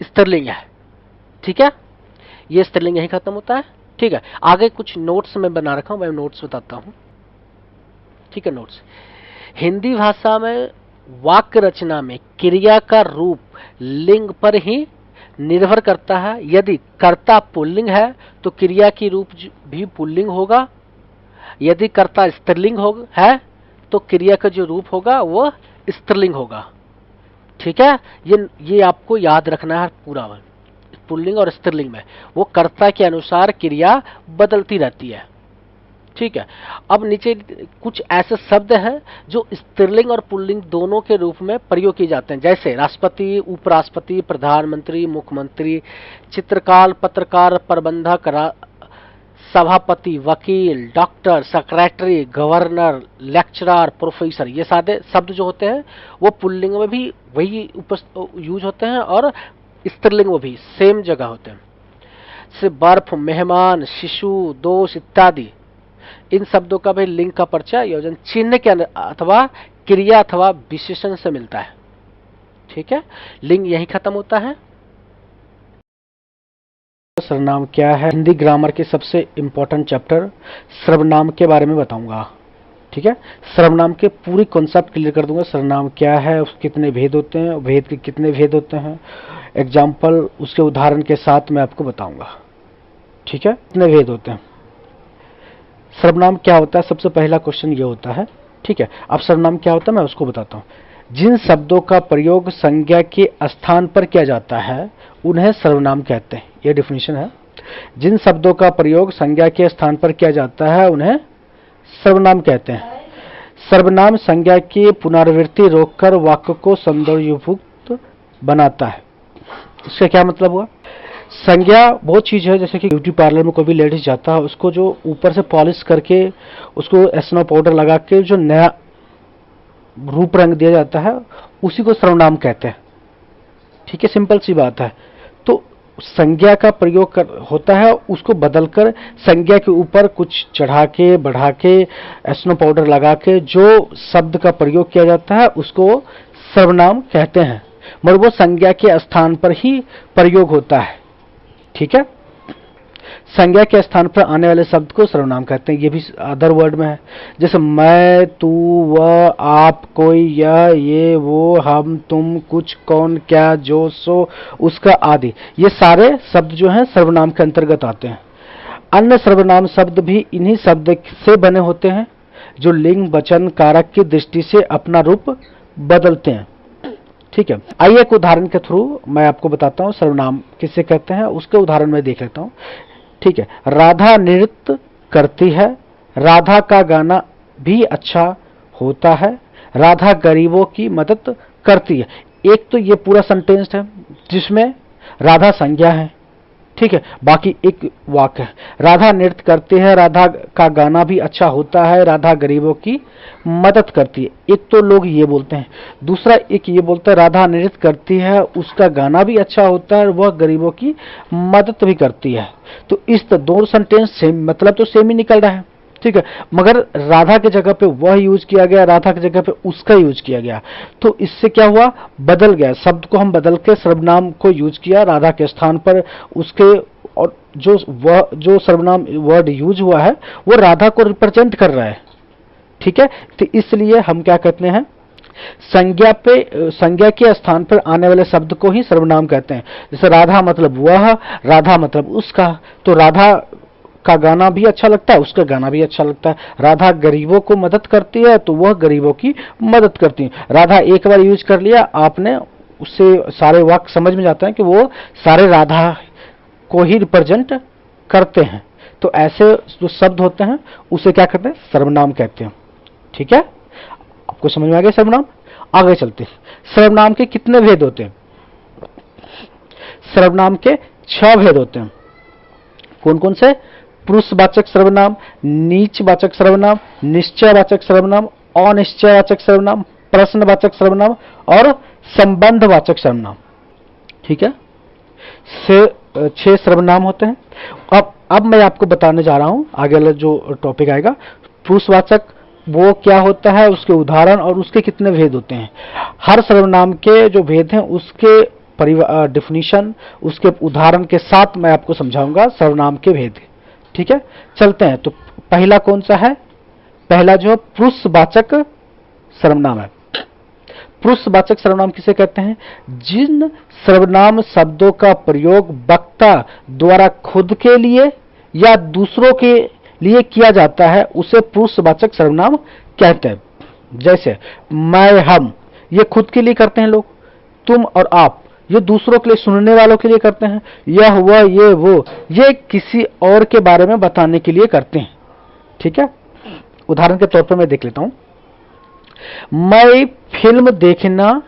स्त्रीलिंग है। ठीक है, ये स्त्रीलिंग यही खत्म होता है। ठीक है, आगे कुछ नोट्स में बना रखा हूं, मैं नोट्स बताता हूं। ठीक है, नोट्स। हिंदी भाषा में वाक्य रचना में क्रिया का रूप लिंग पर ही निर्भर करता है। यदि कर्ता पुल्लिंग है तो क्रिया की रूप भी पुल्लिंग होगा। यदि कर्ता स्त्रीलिंग है तो क्रिया का जो रूप होगा वो स्त्रीलिंग होगा। ठीक है, ये आपको याद रखना है पूरा। पुल्लिंग और स्त्रीलिंग में वो कर्ता के अनुसार क्रिया बदलती रहती है। ठीक है, अब नीचे कुछ ऐसे शब्द हैं जो स्त्रीलिंग और पुल्लिंग दोनों के रूप में प्रयोग किए जाते हैं, जैसे राष्ट्रपति, उपराष्ट्रपति, प्रधानमंत्री, मुख्यमंत्री, चित्रकार, पत्रकार, प्रबंधक, सभापति, वकील, doctor, secretary, governor, lecturer, professor, ये सारे शब्द जो होते हैं वो पुल्लिंग में भी वही यूज होते हैं और स्त्रीलिंग में भी सेम जगह होते हैं। जैसे बर्फ, मेहमान, शिशु, दोष इत्यादि, इन शब्दों का भी लिंग का परिचय योजन चिन्ह के अथवा क्रिया अथवा विशेषण से मिलता है। ठीक है, लिंग यही खत्म होता है। सर्वनाम क्या है? हिंदी ग्रामर के सबसे इंपॉर्टेंट चैप्टर सर्वनाम के बारे में बताऊंगा। ठीक है, सर्वनाम के पूरी कॉन्सेप्ट क्लियर कर दूंगा। सर्वनाम क्या है, उसके कितने भेद होते हैं, भेद के कितने भेद होते हैं, एग्जाम्पल उसके उदाहरण के साथ मैं आपको बताऊंगा। ठीक है, कितने भेद होते हैं, सर्वनाम क्या होता है, सबसे पहला क्वेश्चन ये होता है। ठीक है, अब सर्वनाम क्या होता है मैं उसको बताता हूँ। जिन शब्दों का प्रयोग संज्ञा के स्थान पर किया जाता है उन्हें सर्वनाम कहते हैं। यह डिफिनेशन है। जिन शब्दों का प्रयोग संज्ञा के स्थान पर किया जाता है उन्हें सर्वनाम कहते हैं। सर्वनाम संज्ञा की पुनरावृत्ति रोककर वाक्य को सौंदर्ययुक्त बनाता है। इसका क्या मतलब हुआ? संज्ञा वो चीज है, जैसे कि ब्यूटी पार्लर में कोई भी लेडीज जाता है, उसको जो ऊपर से पॉलिश करके उसको स्नो पाउडर लगा के जो नया रूप रंग दिया जाता है, उसी को सर्वनाम कहते हैं। ठीक है, सिंपल सी बात है। तो संज्ञा का प्रयोग होता है, उसको बदलकर संज्ञा के ऊपर कुछ चढ़ा के, बढ़ा के, स्नो पाउडर लगा के जो शब्द का प्रयोग किया जाता है उसको सर्वनाम कहते हैं, मगर वो संज्ञा के स्थान पर ही प्रयोग होता है। ठीक है, संज्ञा के स्थान पर आने वाले शब्द को सर्वनाम कहते हैं। ये भी अदर वर्ड में है, जैसे मैं, तू, वह, आप, कोई, यह, ये, वो, हम, तुम, कुछ, कौन, क्या, जो, सो, उसका आदि। ये सारे शब्द जो हैं सर्वनाम के अंतर्गत आते हैं। अन्य सर्वनाम शब्द भी इन्हीं शब्द से बने होते हैं जो लिंग, वचन, कारक की दृष्टि से अपना रूप बदलते हैं। ठीक है, आइए एक उदाहरण के थ्रू मैं आपको बताता हूँ सर्वनाम किसे कहते हैं, उसके उदाहरण में देख लेता हूँ। ठीक है, राधा नृत्य करती है, राधा का गाना भी अच्छा होता है, राधा गरीबों की मदद करती है। एक तो ये पूरा सेंटेंस है जिसमें राधा संज्ञा है। ठीक है, बाकी एक वाक्य है, राधा नृत्य करती है, राधा का गाना भी अच्छा होता है, राधा गरीबों की मदद करती है। एक तो लोग ये बोलते हैं, दूसरा एक ये बोलता है राधा नृत्य करती है, उसका गाना भी अच्छा होता है, वह गरीबों की मदद भी करती है। तो इस दो सेंटेंस सेम, मतलब तो सेम ही निकल रहा है। ठीक है, मगर राधा के जगह पे वह यूज किया गया, राधा की जगह पे उसका यूज किया गया, तो इससे क्या हुआ, बदल गया। शब्द को हम बदल के सर्वनाम को यूज किया, राधा के स्थान पर उसके, और जो सर्वनाम वर्ड यूज हुआ है वो राधा को रिप्रेजेंट कर रहा है। ठीक है, तो इसलिए हम क्या कहते हैं, संज्ञा के स्थान पर आने वाले शब्द को ही सर्वनाम कहते हैं। जैसे राधा मतलब वह, राधा मतलब उसका, तो राधा का गाना भी अच्छा लगता है, उसका गाना भी अच्छा लगता है। राधा गरीबों को मदद करती है, तो वह गरीबों की मदद करती है। राधा एक बार यूज कर लिया आपने, उससे सारे वाक्य समझ में जाते हैं कि वो सारे राधा को ही रिप्रेजेंट करते हैं। तो ऐसे जो शब्द होते हैं उसे क्या कहते हैं, सर्वनाम कहते हैं। ठीक है, आपको समझ में आ गया सर्वनाम। आगे चलते हैं, सर्वनाम के कितने भेद होते हैं? सर्वनाम के 6 भेद होते हैं। कौन कौन से? पुरुषवाचक सर्वनाम, नीचवाचक सर्वनाम, निश्चयवाचक सर्वनाम, अनिश्चयवाचक सर्वनाम, प्रश्नवाचक सर्वनाम और संबंधवाचक सर्वनाम। ठीक है, 6 सर्वनाम होते हैं। अब मैं आपको बताने जा रहा हूं, आगे वाला जो टॉपिक आएगा, पुरुषवाचक वो क्या होता है, उसके उदाहरण और उसके कितने भेद होते हैं। हर सर्वनाम के जो भेद हैं उसके डिफिनीशन, उसके उदाहरण के साथ मैं आपको समझाऊंगा सर्वनाम के भेद। ठीक है, चलते हैं। तो पहला कौन सा है? पहला जो पुरुषवाचक सर्वनाम है। पुरुषवाचक सर्वनाम किसे कहते हैं? जिन सर्वनाम शब्दों का प्रयोग वक्ता द्वारा खुद के लिए या दूसरों के लिए किया जाता है उसे पुरुषवाचक सर्वनाम कहते हैं। जैसे मैं, हम, ये खुद के लिए करते हैं लोग। तुम और आप, ये दूसरों के लिए, सुनने वालों के लिए करते हैं। यह, वह, ये, वो, ये किसी और के बारे में बताने के लिए करते हैं। ठीक है, उदाहरण के तौर पर मैं देख लेता हूं। मैं फिल्म देखना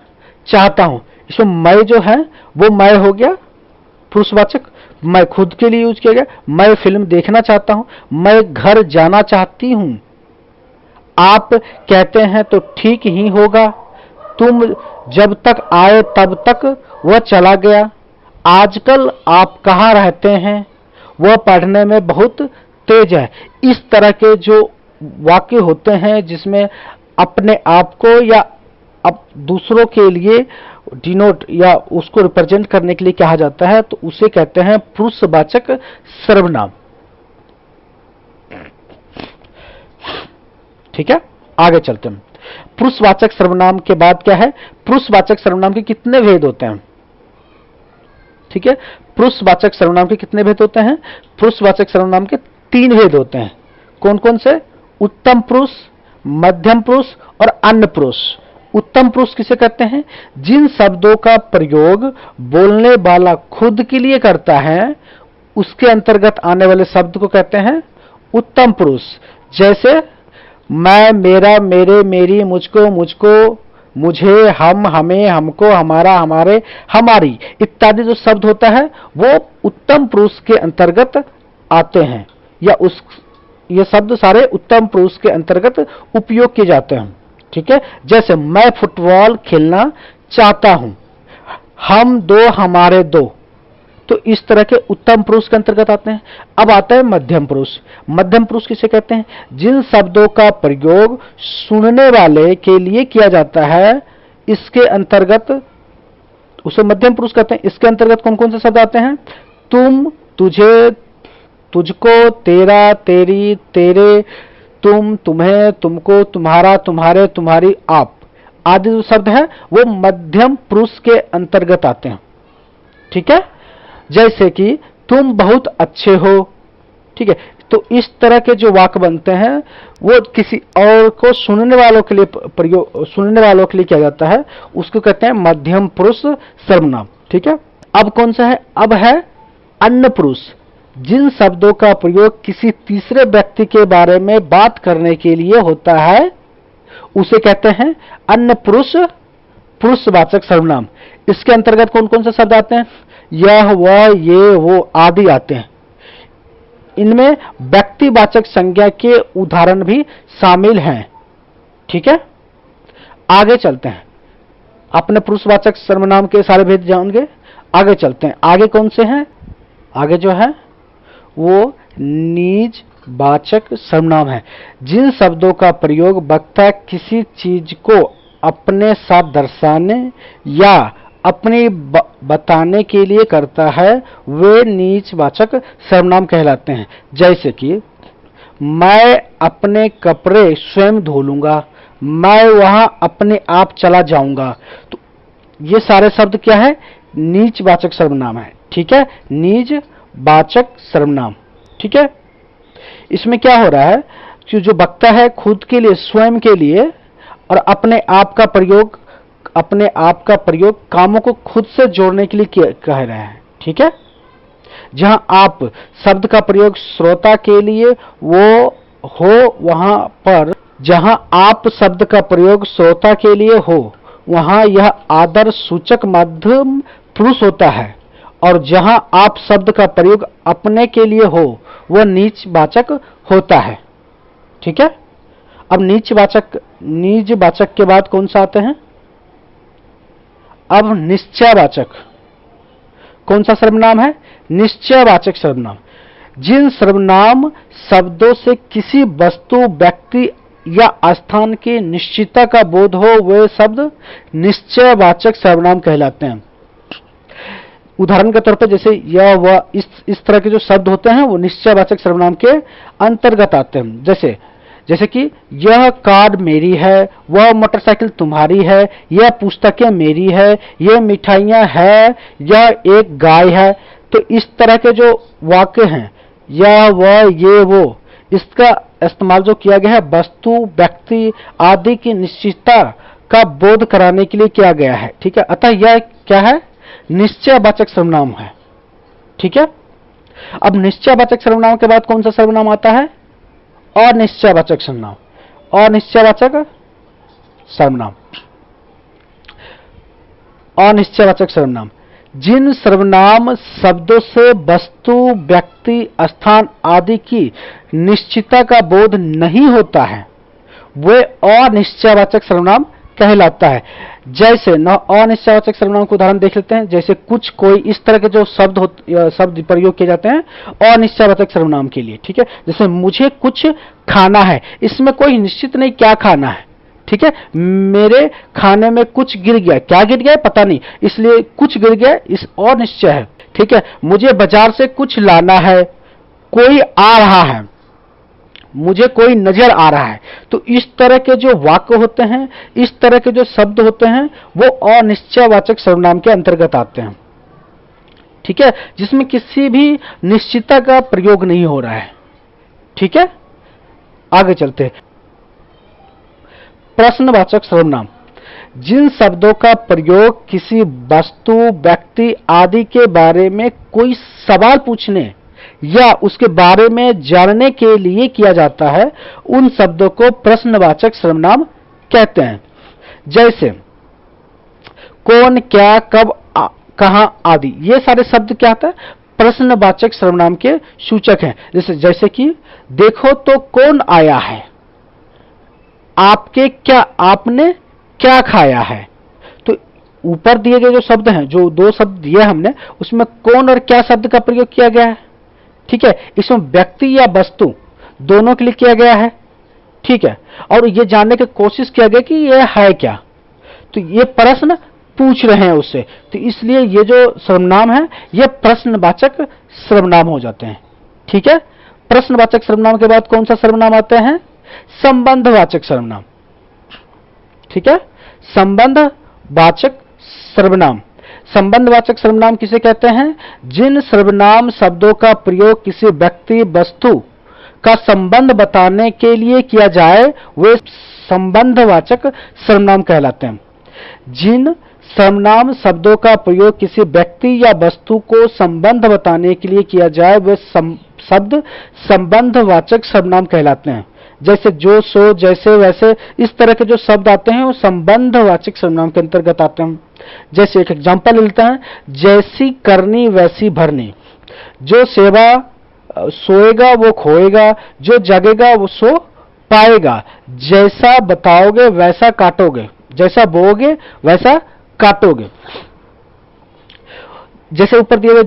चाहता हूं, इसमें मैं जो है वो मैं हो गया पुरुषवाचक, मैं खुद के लिए यूज किया गया। मैं फिल्म देखना चाहता हूं, मैं घर जाना चाहती हूं। आप कहते हैं तो ठीक ही होगा, तुम जब तक आए तब तक वह चला गया। आजकल आप कहाँ रहते हैं, वह पढ़ने में बहुत तेज है। इस तरह के जो वाक्य होते हैं जिसमें अपने आप को या दूसरों के लिए डिनोट या उसको रिप्रेजेंट करने के लिए कहा जाता है, तो उसे कहते हैं पुरुषवाचक सर्वनाम। ठीक है, आगे चलते हैं। पुरुषवाचक सर्वनाम के बाद क्या है? पुरुषवाचक सर्वनाम के कितने भेद होते हैं? ठीक है, पुरुषवाचक सर्वनाम के कितने भेद होते हैं? पुरुषवाचक सर्वनाम के 3 भेद होते हैं। कौन कौन से? उत्तम पुरुष, मध्यम पुरुष और अन्य पुरुष। उत्तम पुरुष किसे कहते हैं? जिन शब्दों का प्रयोग बोलने वाला खुद के लिए करता है उसके अंतर्गत आने वाले शब्द को कहते हैं उत्तम पुरुष। जैसे मैं, मेरा, मेरे, मेरी, मुझको, मुझको, मुझे, हम, हमें, हमको, हमारा, हमारे, हमारी इत्यादि जो शब्द होता है वो उत्तम पुरुष के अंतर्गत आते हैं, या ये शब्द सारे उत्तम पुरुष के अंतर्गत उपयोग किए जाते हैं। ठीक है, जैसे मैं फुटबॉल खेलना चाहता हूं, हम दो, हमारे दो। तो इस तरह के उत्तम पुरुष के अंतर्गत आते हैं। अब आता है मध्यम पुरुष। मध्यम पुरुष किसे कहते हैं? जिन शब्दों का प्रयोग सुनने वाले के लिए किया जाता है, इसके अंतर्गत उसे मध्यम पुरुष कहते हैं। इसके अंतर्गत कौन कौन से शब्द आते हैं? तुम, तुझे, तुझको, तेरा, तेरी, तेरे, तुम, तुम्हें, तुमको, तुम्हारा, तुम्हारे, तुम्हारी, आप आदि जो शब्द है वो मध्यम पुरुष के अंतर्गत आते हैं। ठीक है, जैसे कि तुम बहुत अच्छे हो। ठीक है, तो इस तरह के जो वाक्य बनते हैं वो किसी और को सुनने वालों के लिए प्रयोग, सुनने वालों के लिए किया जाता है, उसको कहते हैं मध्यम पुरुष सर्वनाम। ठीक है, अब कौन सा है? अब है अन्य पुरुष। जिन शब्दों का प्रयोग किसी तीसरे व्यक्ति के बारे में बात करने के लिए होता है, उसे कहते हैं अन्य पुरुष पुरुषवाचक सर्वनाम। इसके अंतर्गत कौन कौन से शब्द आते हैं? यह, वह, ये, वो आदि आते हैं। इनमें व्यक्तिवाचक संज्ञा के उदाहरण भी शामिल हैं। ठीक है, आगे चलते हैं। अपने पुरुषवाचक सर्वनाम के सारे भेद जानेंगे, आगे चलते हैं। आगे कौन से हैं? आगे जो है वो निजवाचक सर्वनाम है। जिन शब्दों का प्रयोग वक्ता किसी चीज को अपने साथ दर्शाने या अपनी बताने के लिए करता है, वे निजवाचक सर्वनाम कहलाते हैं। जैसे कि मैं अपने कपड़े स्वयं धो लूंगा, मैं वहां अपने आप चला जाऊंगा। तो ये सारे शब्द क्या है? निजवाचक सर्वनाम है। ठीक है, निजवाचक सर्वनाम। ठीक है, इसमें क्या हो रहा है कि जो वक्ता है खुद के लिए, स्वयं के लिए, और अपने आप का प्रयोग, अपने आप का प्रयोग कामों को खुद से जोड़ने के लिए कह रहे हैं। ठीक है, जहां आप शब्द का प्रयोग श्रोता के लिए वो हो, वहां पर जहां आप शब्द का प्रयोग श्रोता के लिए हो, वहां यह आदर सूचक मध्यम पुरुष होता है, और जहां आप शब्द का प्रयोग अपने के लिए हो, वह नीचवाचक होता है। ठीक है, अब निजवाचक के बाद कौन सा आते हैं? अब निश्चयवाचक। कौन सा सर्वनाम है? निश्चयवाचक सर्वनाम। जिन सर्वनाम शब्दों से किसी वस्तु, व्यक्ति या स्थान की निश्चितता का बोध हो, वे शब्द निश्चयवाचक सर्वनाम कहलाते हैं। उदाहरण के तौर पर जैसे यह, वह, इस तरह के जो शब्द होते हैं वो निश्चयवाचक सर्वनाम के अंतर्गत आते हैं। जैसे कि यह कार मेरी है, वह मोटरसाइकिल तुम्हारी है, यह पुस्तकें मेरी है, यह मिठाइयां है, यह एक गाय है। तो इस तरह के जो वाक्य हैं, यह, वह, ये, वो, इसका इस्तेमाल जो किया गया है वस्तु, व्यक्ति आदि की निश्चितता का बोध कराने के लिए किया गया है। ठीक है, अतः यह क्या है? निश्चयवाचक सर्वनाम है। ठीक है, अब निश्चयवाचक सर्वनाम के बाद कौन सा सर्वनाम आता है? अनिश्चयवाचक सर्वनाम। अनिश्चयवाचक सर्वनाम। अनिश्चयवाचक सर्वनाम। जिन सर्वनाम शब्दों से वस्तु, व्यक्ति, स्थान आदि की निश्चितता का बोध नहीं होता है, वे अनिश्चयवाचक सर्वनाम कहलाता है। जैसे अनिश्चयवाचक सर्वनाम को उदाहरण देख लेते हैं। जैसे कुछ, कोई, इस तरह के जो शब्द प्रयोग किए जाते हैं अनिश्चयवाचक सर्वनाम के लिए। ठीक है, जैसे मुझे कुछ खाना है, इसमें कोई निश्चित नहीं क्या खाना है। ठीक है, मेरे खाने में कुछ गिर गया, क्या गिर गया पता नहीं, इसलिए कुछ गिर गया, इस अनिश्चय है। ठीक है, मुझे बाजार से कुछ लाना है, कोई आ रहा है, मुझे कोई नजर आ रहा है। तो इस तरह के जो वाक्य होते हैं, इस तरह के जो शब्द होते हैं, वो अनिश्चयवाचक सर्वनाम के अंतर्गत आते हैं। ठीक है, जिसमें किसी भी निश्चितता का प्रयोग नहीं हो रहा है। ठीक है, आगे चलते हैं। प्रश्नवाचक सर्वनाम। जिन शब्दों का प्रयोग किसी वस्तु, व्यक्ति आदि के बारे में कोई सवाल पूछने या उसके बारे में जानने के लिए किया जाता है, उन शब्दों को प्रश्नवाचक सर्वनाम कहते हैं। जैसे कौन, क्या, कब, कहां आदि, ये सारे शब्द क्या होता है? प्रश्नवाचक सर्वनाम के सूचक हैं। जैसे कि देखो तो कौन आया है, आपके क्या, आपने क्या खाया है। तो ऊपर दिए गए जो शब्द हैं, जो दो शब्द दिए हमने, उसमें कौन और क्या शब्द का प्रयोग किया गया है। ठीक है, इसमें व्यक्ति या वस्तु दोनों के लिए किया गया है। ठीक है, और ये जानने की कोशिश किया गया कि ये है क्या। तो ये प्रश्न पूछ रहे हैं उससे, तो इसलिए ये जो सर्वनाम है ये प्रश्नवाचक सर्वनाम हो जाते हैं। ठीक है, प्रश्नवाचक सर्वनाम के बाद कौन सा सर्वनाम आते हैं, संबंधवाचक सर्वनाम। ठीक है, संबंधवाचक सर्वनाम। संबंधवाचक सर्वनाम किसे कहते हैं, जिन सर्वनाम शब्दों का प्रयोग किसी व्यक्ति वस्तु का संबंध बताने के लिए किया जाए वे संबंधवाचक सर्वनाम कहलाते हैं। जिन सर्वनाम शब्दों का प्रयोग किसी व्यक्ति या वस्तु को संबंध बताने के लिए किया जाए वे शब्द संबंधवाचक सर्वनाम कहलाते हैं। जैसे जो, सो, जैसे, वैसे, इस तरह के जो शब्द आते हैं वो संबंधवाचक सर्वनाम के अंतर्गत आते हैं। जैसे एक एग्जांपल लेते हैं, जैसी करनी वैसी भरनी। जो सेवा सोएगा वो खोएगा, जो जगेगा वो सो पाएगा। जैसा बताओगे वैसा काटोगे, जैसा बोओगे वैसा काटोगे। जैसे ऊपर दिए हुए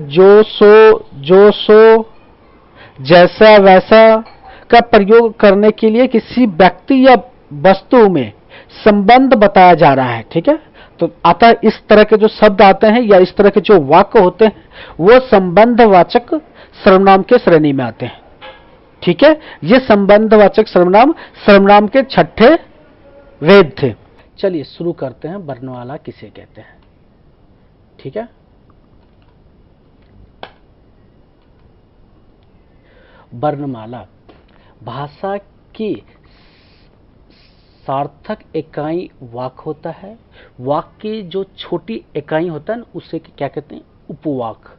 जो सो, जैसा वैसा का प्रयोग करने के लिए किसी व्यक्ति या वस्तु में संबंध बताया जा रहा है। ठीक है, तो अतः इस तरह के जो शब्द आते हैं या इस तरह के जो वाक्य होते हैं वो संबंधवाचक सर्वनाम के श्रेणी में आते हैं। ठीक है, ये संबंधवाचक सर्वनाम सर्वनाम के छठे वेद थे। चलिए शुरू करते हैं, वर्णमाला किसे कहते हैं। ठीक है, वर्णमाला भाषा की सार्थक इकाई वाक्य होता है। वाक्य की जो छोटी इकाई होता है ना उसे क्या कहते हैं, उपवाक।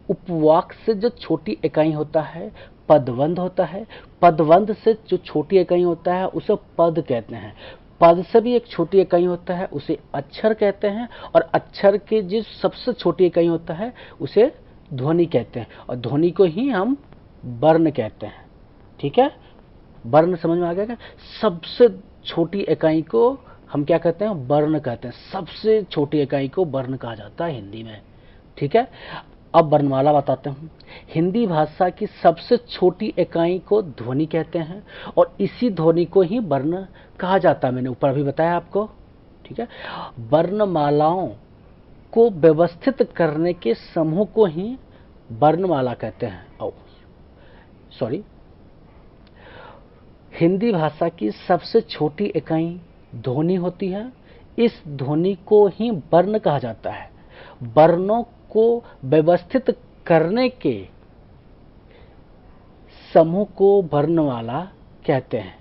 उपवाक से जो छोटी इकाई होता है पदबंध होता है। पदबंध से जो छोटी इकाई होता है उसे पद कहते हैं। पद से भी एक छोटी इकाई होता है उसे अक्षर कहते हैं। और अक्षर के जिस सबसे छोटी इकाई होता है उसे ध्वनि कहते हैं। और ध्वनि को ही हम वर्ण कहते हैं। ठीक है, वर्ण समझ में आ गया क्या। सबसे छोटी इकाई को हम क्या कहते हैं, वर्ण कहते हैं। सबसे छोटी इकाई को वर्ण कहा जाता है हिंदी में। ठीक है, अब वर्णमाला बताते हूँ। हिंदी भाषा की सबसे छोटी इकाई को ध्वनि कहते हैं और इसी ध्वनि को ही वर्ण कहा जाता है। मैंने ऊपर भी बताया आपको। ठीक है, वर्णमालाओं को व्यवस्थित करने के समूह को ही वर्णमाला कहते हैं। सॉरी, हिंदी भाषा की सबसे छोटी इकाई ध्वनि होती है। इस ध्वनि को ही वर्ण कहा जाता है। वर्णों को व्यवस्थित करने के समूह को वर्णमाला कहते हैं।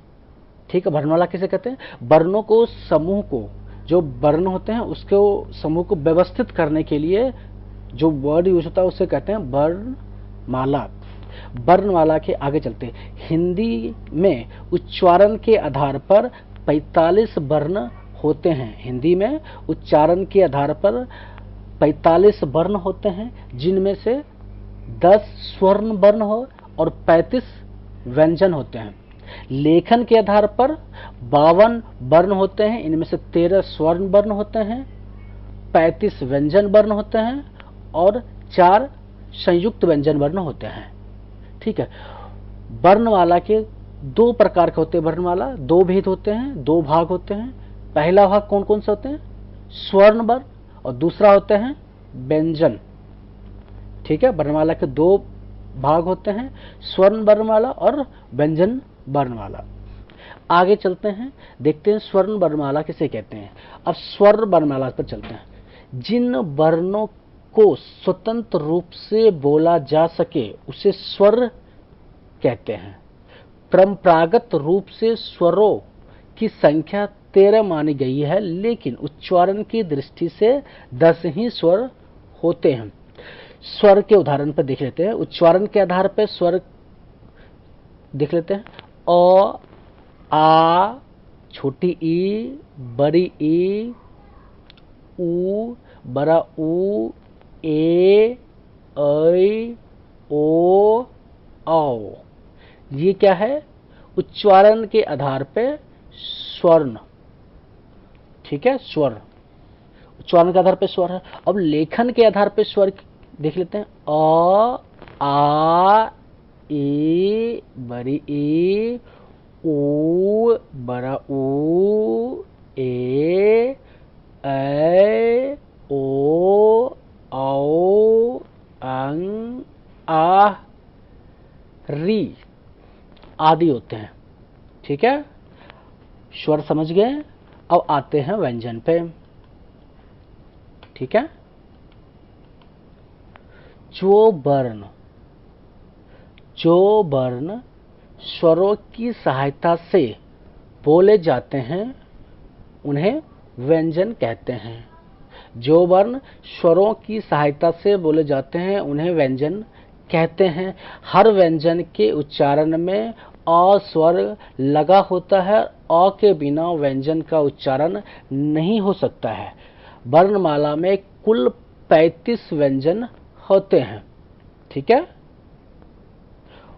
ठीक है, वर्णमाला किसे कहते हैं, वर्णों को समूह को, जो वर्ण होते हैं उसके समूह को व्यवस्थित करने के लिए जो वर्ड यूज होता है उसे कहते हैं वर्णमाला। वर्णमाला के आगे चलते हैं। हिंदी में उच्चारण के आधार पर 45 वर्ण होते हैं। हिंदी में उच्चारण के आधार पर 45 वर्ण होते हैं, जिनमें से 10 स्वर्ण वर्ण हो और 35 व्यंजन होते हैं। लेखन के आधार पर 52 वर्ण होते हैं। इनमें से 13 स्वर्ण वर्ण होते हैं, 35 व्यंजन वर्ण होते हैं और 4 संयुक्त व्यंजन वर्ण होते हैं। ठीक है, वर्णमाला के 2 प्रकार के होते हैं। वर्णमाला 2 भेद होते हैं, 2 भाग होते हैं। पहला भाग कौन कौन से होते हैं, स्वर्ण वर्ण, और दूसरा होते हैं व्यंजन। ठीक है, वर्णमाला के 2 भाग होते हैं, स्वर्ण वर्णमाला और व्यंजन वर्णमाला। आगे चलते हैं, देखते हैं स्वर्ण वर्णमाला किसे कहते हैं। अब स्वर्ण वर्णमाला पर चलते हैं। जिन वर्णों को स्वतंत्र रूप से बोला जा सके उसे स्वर कहते हैं। परंपरागत रूप से स्वरों की संख्या 13 मानी गई है, लेकिन उच्चारण की दृष्टि से 10 ही स्वर होते हैं। स्वर के उदाहरण पर देख लेते हैं। उच्चारण के आधार पर स्वर देख लेते हैं। अ, आ, छोटी ई, बड़ी ई, ऊ, बड़ा ऊ, ए, ऐ, ओ, औ। ये क्या है, उच्चारण के आधार पे स्वर्ण, ठीक है, स्वर, उच्चारण के आधार पे स्वर है। अब लेखन के आधार पे स्वर देख लेते हैं। अ, आ, ए बड़ी ए, ओ बड़ा ओ, ए, ऐ, ओ, औ, अं, आ, री आदि होते हैं, ठीक है। स्वर समझ गए। अब आते हैं व्यंजन पे, ठीक है। जो वर्ण स्वरों की सहायता से बोले जाते हैं उन्हें व्यंजन कहते हैं। जो वर्ण स्वरों की सहायता से बोले जाते हैं उन्हें व्यंजन कहते हैं। हर व्यंजन के उच्चारण में अ स्वर लगा होता है। अ के बिना व्यंजन का उच्चारण नहीं हो सकता है। वर्णमाला में कुल 35 व्यंजन होते हैं, ठीक है।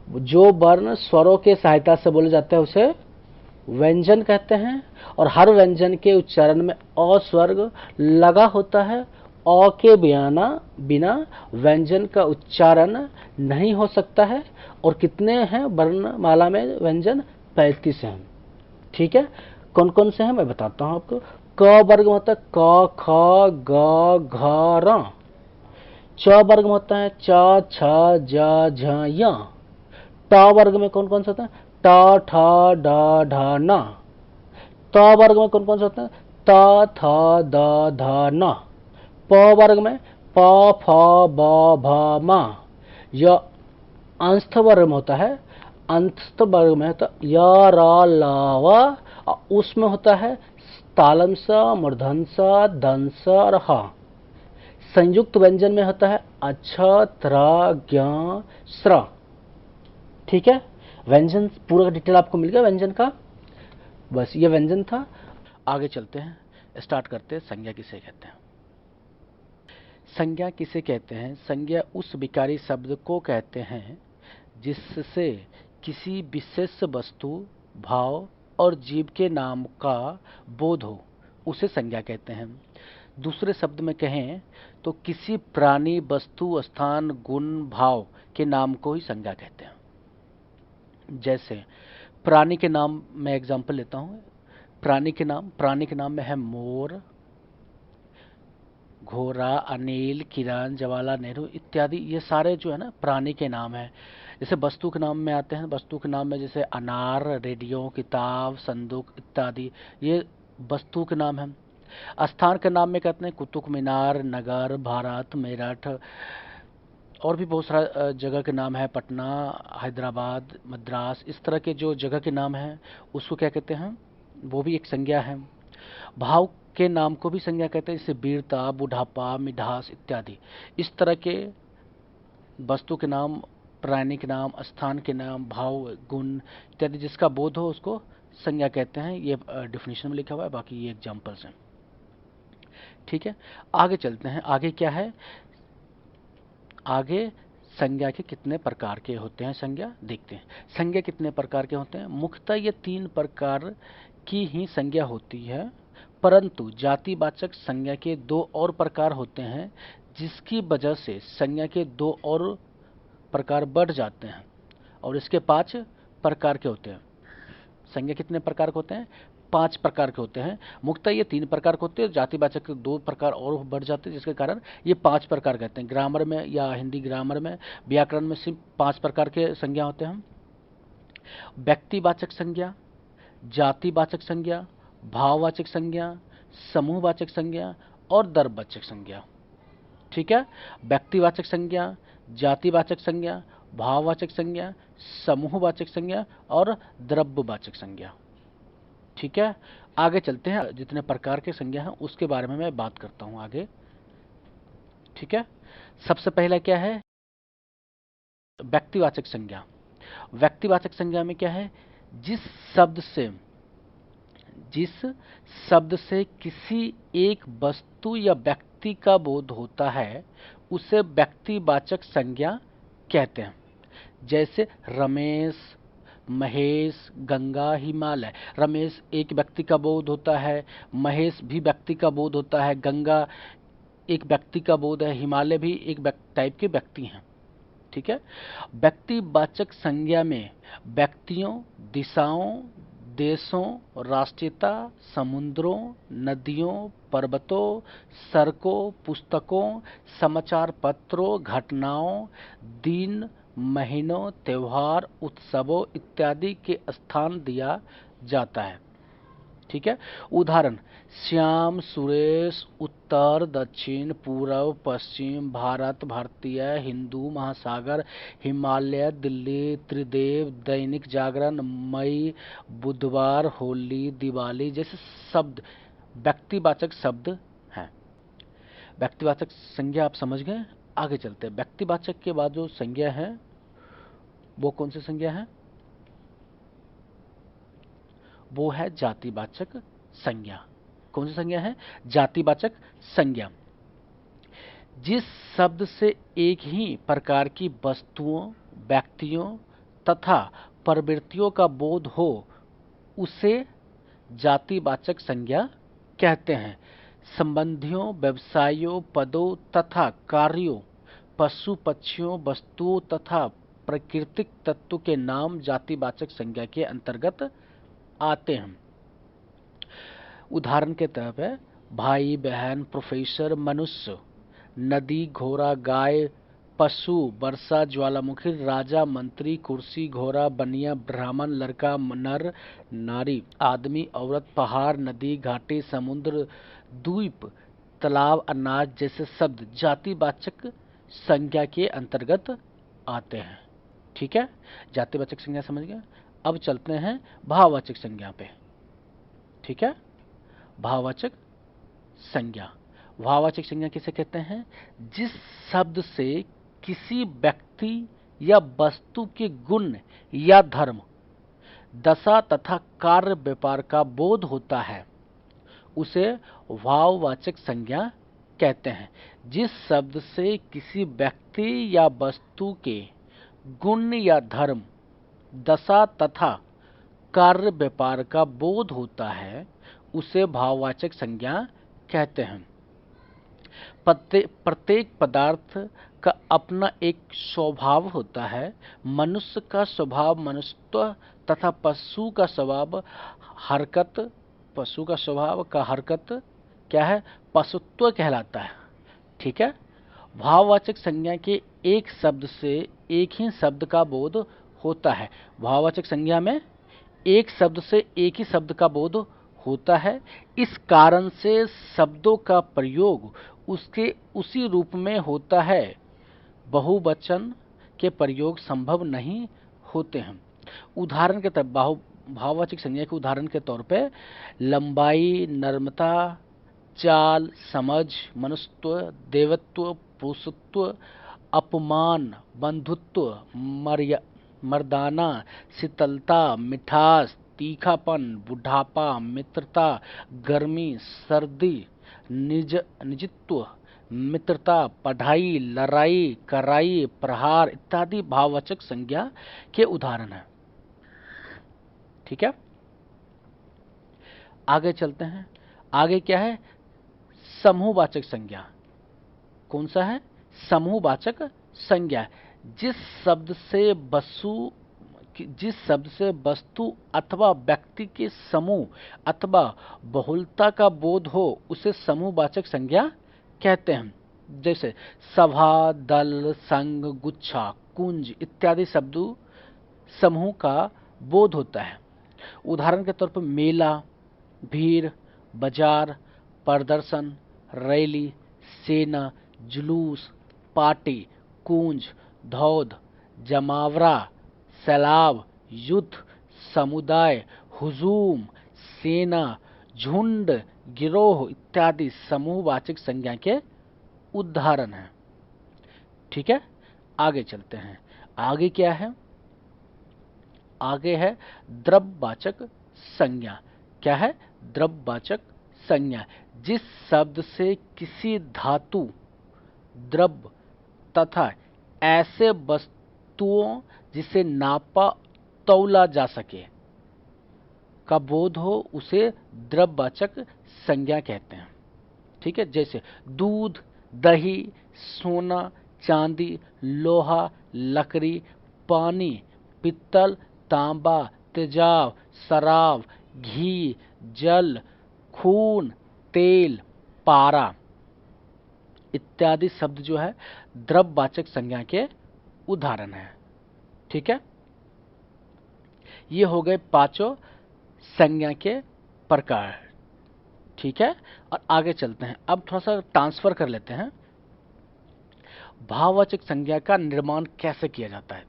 जो वर्ण स्वरों के सहायता से बोले जाते हैं उसे व्यंजन कहते हैं, और हर व्यंजन के उच्चारण में अ स्वर लगा होता है। अ के बिना व्यंजन का उच्चारण नहीं हो सकता है। और कितने हैं वर्णमाला में व्यंजन? 35 हैं, ठीक है। कौन कौन से हैं मैं बताता हूं आपको। क वर्ग में होता है क, ख, ग, घ, र। च वर्ग में होता है च, छ, ज, झ, य। ट वर्ग में कौन कौन से होता है? ट, ठ, ड, ढ, न। त वर्ग में कौन कौन से होते हैं? त, थ, द, ध, न। प वर्ग में प, फ, ब, भ, म। य अंश वर्ग में होता है, अंश वर्ग में होता है य, र, ल, व। उसमें होता है तालम स, मूर्धन स, दंस और ह। संयुक्त व्यंजन में होता है अक्ष, त्र, ज्ञ, स्र, ठीक है। व्यंजन पूरा डिटेल आपको मिल गया व्यंजन का। बस ये व्यंजन था। आगे चलते हैं, स्टार्ट करते हैं। संज्ञा किसे कहते हैं? संज्ञा किसे कहते हैं? संज्ञा उस विकारी शब्द को कहते हैं जिससे किसी विशेष वस्तु, भाव और जीव के नाम का बोध हो, उसे संज्ञा कहते हैं। दूसरे शब्द में कहें तो किसी प्राणी, वस्तु, स्थान, गुण, भाव के नाम को ही संज्ञा कहते हैं। जैसे प्राणी के नाम में एग्जांपल लेता हूं। प्राणी के नाम में है मोर, घोड़ा, अनिल, किरण, जवाहरलाल नेहरू इत्यादि। ये सारे जो है ना प्राणी के नाम है। जैसे वस्तु के नाम में आते हैं, वस्तु के नाम में जैसे अनार, रेडियो, किताब, संदूक इत्यादि, ये वस्तु के नाम है। स्थान के नाम में कहते हैं कुतुब मीनार, नगर, भारत, मेरठ, और भी बहुत सारा जगह के नाम है, पटना, हैदराबाद, मद्रास, इस तरह के जो जगह के नाम हैं उसको क्या कहते हैं? वो भी एक संज्ञा है। भाव के नाम को भी संज्ञा कहते हैं, जैसे वीरता, बुढ़ापा, मिठास इत्यादि। इस तरह के वस्तु के नाम, प्राणी के नाम, स्थान के नाम, भाव, गुण इत्यादि जिसका बोध हो उसको संज्ञा कहते हैं। ये डिफिनेशन में लिखा हुआ है, बाकी ये एग्जाम्पल्स हैं, ठीक है। आगे चलते हैं। आगे क्या है? आगे संज्ञा के कितने प्रकार के होते हैं संज्ञा देखते हैं। संज्ञा कितने प्रकार के होते हैं? मुख्यतः ये 3 प्रकार की ही संज्ञा होती है, परंतु जातिवाचक संज्ञा के 2 और प्रकार होते हैं, जिसकी वजह से संज्ञा के 2 और प्रकार बढ़ जाते हैं, और इसके 5 प्रकार के होते हैं। संज्ञा कितने प्रकार के होते हैं? 5 प्रकार के होते हैं। मुख्यतः ये 3 प्रकार के होते हैं, जातिवाचक के 2 प्रकार और बढ़ जाते हैं, जिसके कारण ये 5 प्रकार कहते हैं। ग्रामर में या हिंदी ग्रामर में, व्याकरण में सिर्फ 5 प्रकार के संज्ञा होते हैं। व्यक्तिवाचक संज्ञा, जातिवाचक संज्ञा, भाववाचक संज्ञा, समूहवाचक संज्ञा और द्रव्यवाचक संज्ञा, ठीक है। व्यक्तिवाचक संज्ञा, जातिवाचक संज्ञा, भाववाचक संज्ञा, समूहवाचक संज्ञा और द्रव्यवाचक संज्ञा, ठीक है। आगे चलते हैं, जितने प्रकार के संज्ञा हैं उसके बारे में मैं बात करता हूं आगे, ठीक है। सबसे पहला क्या है? व्यक्तिवाचक संज्ञा। व्यक्तिवाचक संज्ञा में क्या है? जिस शब्द से किसी एक वस्तु या व्यक्ति का बोध होता है उसे व्यक्तिवाचक संज्ञा कहते हैं। जैसे रमेश, महेश, गंगा, हिमालय। रमेश एक व्यक्ति का बोध होता है, महेश भी व्यक्ति का बोध होता है, गंगा एक व्यक्ति का बोध है, हिमालय भी एक टाइप के व्यक्ति हैं। ठीक है। व्यक्तिवाचक संज्ञा में व्यक्तियों, दिशाओं, देशों, राष्ट्रीयता, समुद्रों, नदियों, पर्वतों, सड़कों, पुस्तकों, समाचार पत्रों, घटनाओं, दिन, महीनों, त्योहार, उत्सवों इत्यादि के स्थान दिया जाता है। ठीक है। उदाहरण: श्याम, सुरेश, उत्तर, दक्षिण, पूर्व, पश्चिम, भारत, भारतीय, हिंदू महासागर, हिमालय, दिल्ली, त्रिदेव, दैनिक जागरण, मई, बुधवार, होली, दिवाली जैसे शब्द व्यक्तिवाचक शब्द हैं। व्यक्तिवाचक संज्ञा आप समझ गए। आगे चलते हैं। व्यक्तिवाचक के बाद जो संज्ञा है वो कौन सी संज्ञा है? वो है जातिवाचक संज्ञा। कौन सी संज्ञा है? जातिवाचक संज्ञा। जिस शब्द से एक ही प्रकार की वस्तुओं, व्यक्तियों तथा प्रवृत्तियों का बोध हो उसे जातिवाचक संज्ञा कहते हैं। संबंधियों, व्यवसायों, पदों तथा कार्यों, पशु पक्षियों, वस्तुओं तथा प्राकृतिक तत्व के नाम जातिवाचक संज्ञा के अंतर्गत आते हैं। उदाहरण के तौर पे भाई, बहन, प्रोफेसर, मनुष्य, नदी, घोड़ा, गाय, पशु, वर्षा, ज्वालामुखी, राजा, मंत्री, कुर्सी, घोड़ा, बनिया, ब्राह्मण, लड़का, नर, नारी, आदमी, औरत, पहाड़, नदी, घाटी, समुद्र, द्वीप, तालाब, अनाज जैसे शब्द जातिवाचक संज्ञा के अंतर्गत आते हैं। ठीक है। जातिवाचक संज्ञा समझ गए। अब चलते हैं भाववाचक संज्ञा पे। ठीक है। भाववाचक संज्ञा। भाववाचक संज्ञा किसे कहते हैं? जिस शब्द से किसी व्यक्ति या वस्तु के गुण या धर्म, दशा तथा कार्य व्यापार का बोध होता है उसे भाववाचक संज्ञा कहते हैं। जिस शब्द से किसी व्यक्ति या वस्तु के गुण या धर्म, दशा तथा कार्य व्यापार का बोध होता है उसे भाववाचक संज्ञा कहते हैं। प्रत्येक पदार्थ का अपना एक स्वभाव होता है। मनुष्य का स्वभाव मनुष्यत्व तथा पशु का स्वभाव हरकत क्या है? पशुत्व कहलाता है। ठीक है। भाववाचक संज्ञा के एक शब्द से एक ही शब्द का बोध होता है। भाववाचक संज्ञा में एक शब्द से एक ही शब्द का बोध होता है। इस कारण से शब्दों का प्रयोग उसके उसी रूप में होता है। बहुवचन के प्रयोग संभव नहीं होते हैं। उदाहरण के तौर भाववाचक संज्ञा के उदाहरण के तौर पे लंबाई, नम्रता, चाल, समझ, मनुष्यत्व, देवत्व, पुरुषत्व, अपमान, बंधुत्व, मर्दाना, शीतलता, मिठास, तीखापन, बुढ़ापा, मित्रता, गर्मी, सर्दी, निजत्व, मित्रता, पढ़ाई, लड़ाई, कराई, प्रहार इत्यादि भाववाचक संज्ञा के उदाहरण हैं। ठीक है। आगे चलते हैं। आगे क्या है? समूहवाचक संज्ञा। कौन सा है? समूहवाचक संज्ञा। जिस शब्द से वस्तु अथवा व्यक्ति के समूह अथवा बहुलता का बोध हो उसे समूहवाचक संज्ञा कहते हैं। जैसे सभा, दल, संघ, गुच्छा, कुंज इत्यादि शब्दों समूह का बोध होता है। उदाहरण के तौर पर मेला, भीड़, बाजार, प्रदर्शन, रैली, सेना, जुलूस, पार्टी, कुंज, धौध, जमावड़ा, सैलाब, युद्ध, समुदाय, हुजूम, सेना, झुंड, गिरोह इत्यादि समूहवाचक संज्ञा के उदाहरण हैं। ठीक है। आगे चलते हैं। आगे क्या है? आगे है द्रव्यवाचक संज्ञा। क्या है? द्रव्यवाचक संज्ञा। जिस शब्द से किसी धातु, द्रव्य तथा ऐसे वस्तुओं जिसे नापा तौला जा सके का बोध हो उसे द्रव्यवाचक संज्ञा कहते हैं। ठीक है, जैसे दूध, दही, सोना, चांदी, लोहा, लकड़ी, पानी, पित्तल, तांबा, तेजाब, शराब, घी, जल, खून, तेल, पारा इत्यादि शब्द जो है द्रव्यवाचक संज्ञा के उदाहरण हैं। ठीक है, ये हो गए पांचों संज्ञा के प्रकार। ठीक है, और आगे चलते हैं। अब थोड़ा सा ट्रांसफर कर लेते हैं, भाववाचक संज्ञा का निर्माण कैसे किया जाता है।